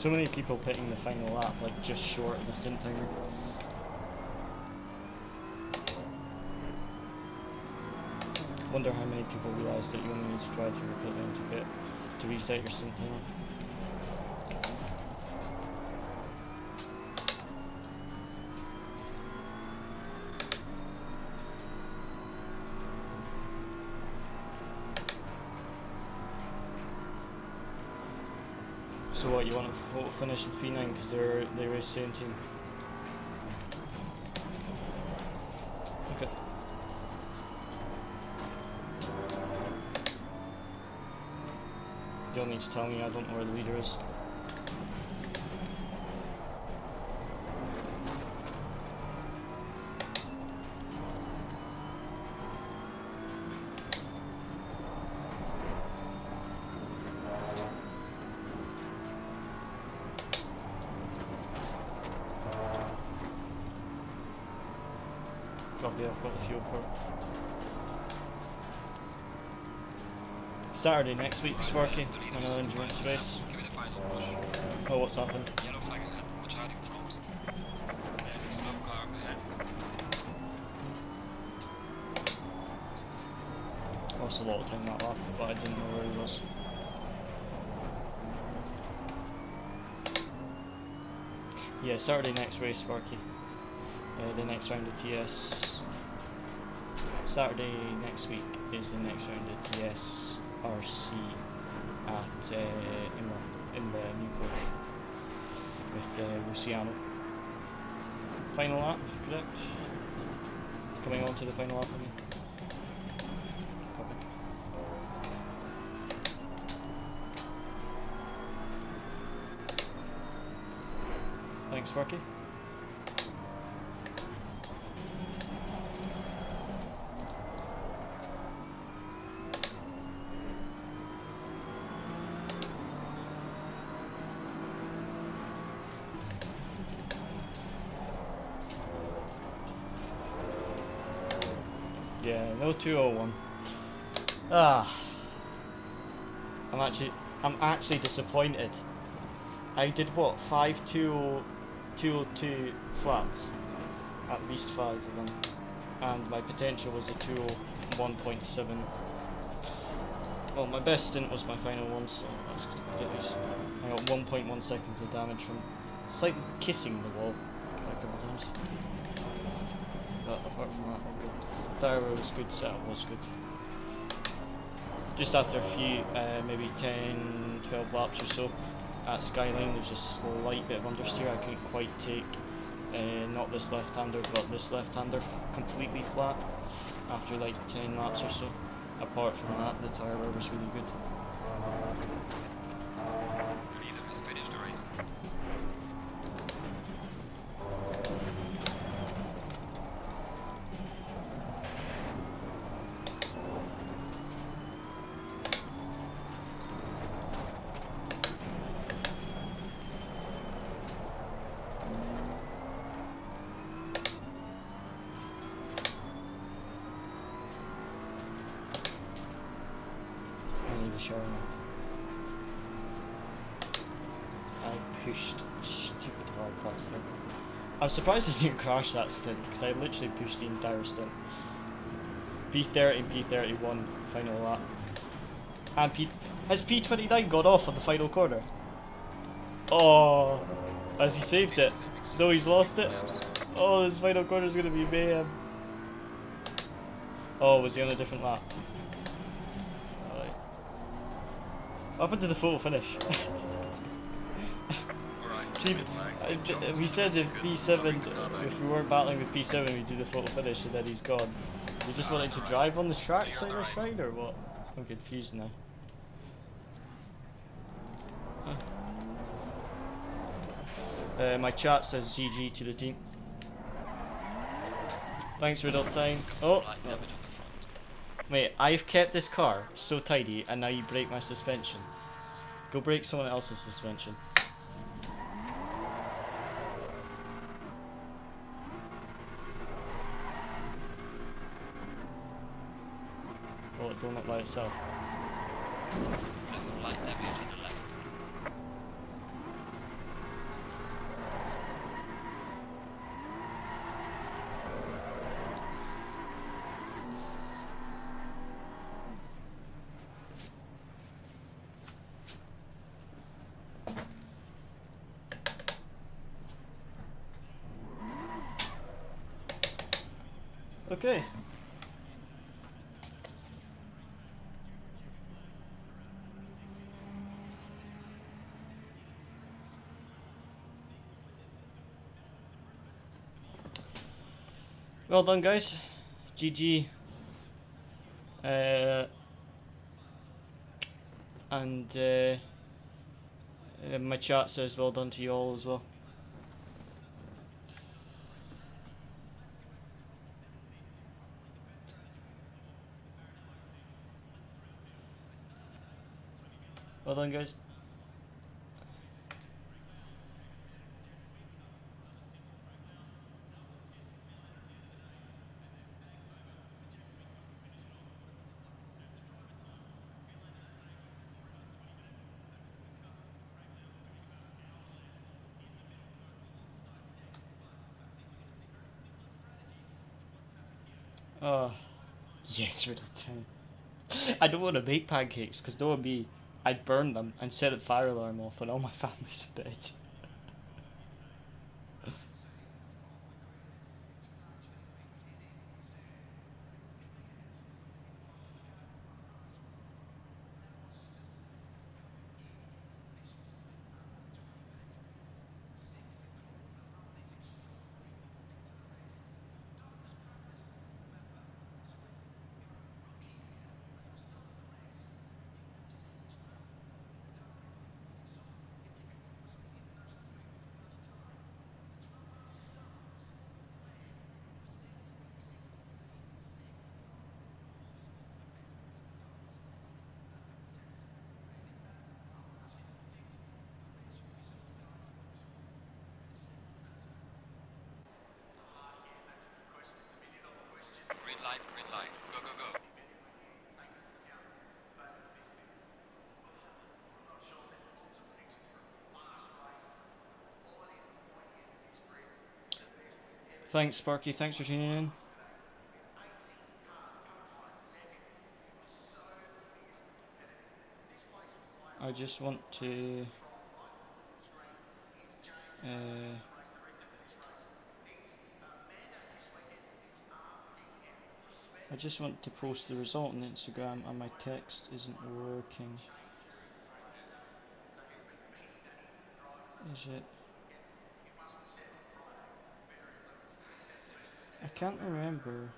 So many people pitting the final lap like just short of the stint timer. Wonder how many people realise that you only need to drive through your pit lane to pit to reset your stint timer. So what, you want to finish with P9 because they race 17? Okay. You don't need to tell me, I don't know where the leader is. Copy, I've got the fuel for it. Saturday next week, Sparky, another endurance race. Give me the final push. Oh, what's happened? Yellow flag ahead. Watch out in front. There's a slow car up ahead. Lost a lot of time that lap, but I didn't know where he was. Yeah, Saturday next race, Sparky. The next round of TS. Saturday next week is the next round of TS RC at in the new course with Luciano. Final lap, correct? Coming on to the final lap, I mean. Copy. Thanks, Sparky. Yeah, no 201. Ah, I'm actually disappointed. I did what, 202 flats, at least 5 of them, and my potential was a 201.7. Well, my best stint was my final one, so that's good. At least I got 1.1 seconds of damage from slightly kissing the wall a couple of times. But apart from that, all good. Tire was good, setup was good. Just after a few, maybe 10, 12 laps or so, at Skyline there's a slight bit of understeer. I couldn't quite take not this left-hander but this left-hander completely flat after like 10 laps or so. Apart from that, the tyre wear was really good. Leader has finished the race. I pushed stupid hard that stint. I'm surprised I didn't crash that stint because I literally pushed the entire stint. P30, P31 final lap. And has P29 gone off on the final corner? Oh, has he saved it? No, he's lost it. Oh, this final corner is going to be mayhem. Oh, was he on a different lap? Alright. What happened to the photo finish? We said if P7, if we weren't battling with P7, we'd do the photo finish, and then he's gone. You just wanted to drive on the track side by side, or what? I'm confused now. My chat says GG to the team. Thanks, Riddle Time. Oh! Wait, I've kept this car so tidy, and now you break my suspension. Go break someone else's suspension. Oh, it don't look by itself. There's some light damage on the left. Okay. Well done, guys. GG. My chat says well done to you all as well. Well done, guys. Oh, yes, Riddle 10. I don't want to make pancakes because knowing me, I'd burn them and set a fire alarm off when all my family's in bed. light, green light. Go, go, go. Thanks, Sparky. Thanks for tuning in. I just want to post the result on Instagram and my text isn't working. Is it? I can't remember.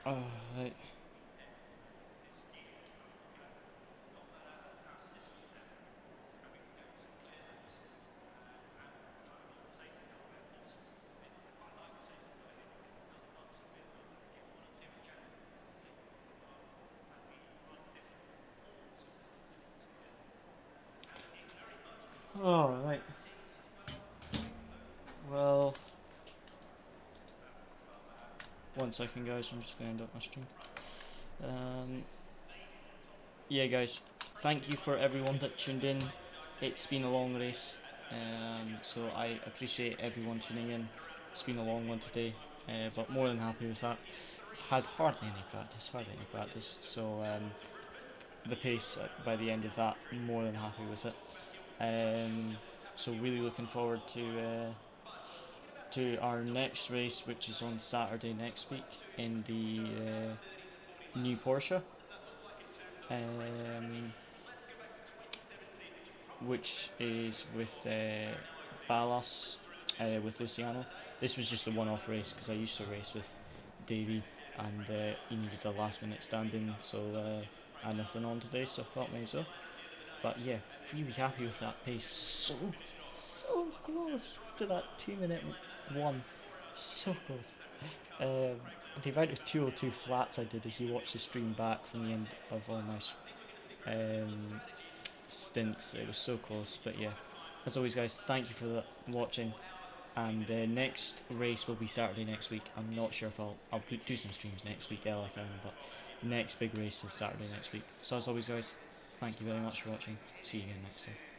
Oh, right. Oh, right. Well, one second, guys. I'm just going to end up my stream. Yeah, guys. Thank you for everyone that tuned in. It's been a long race, so I appreciate everyone tuning in. It's been a long one today, but more than happy with that. Had hardly any practice, so the pace by the end of that, more than happy with it. So really looking forward to our next race, which is on Saturday next week in the new Porsche, which is with Bathurst, with Luciano. This was just a one-off race because I used to race with Davey, and he needed a last-minute stand-in, so I had nothing on today, so I thought may as well. But yeah, really happy with that pace. So close to that 2-minute one. So close. The amount of 202 flats I did, if you watch the stream back from the end of all my stints, it was so close. But yeah, as always, guys, thank you for watching. And the next race will be Saturday next week. I'm not sure if I'll do some streams next week, LFM, but next big race is Saturday next week. So as always, guys, thank you very much for watching. See you again next time.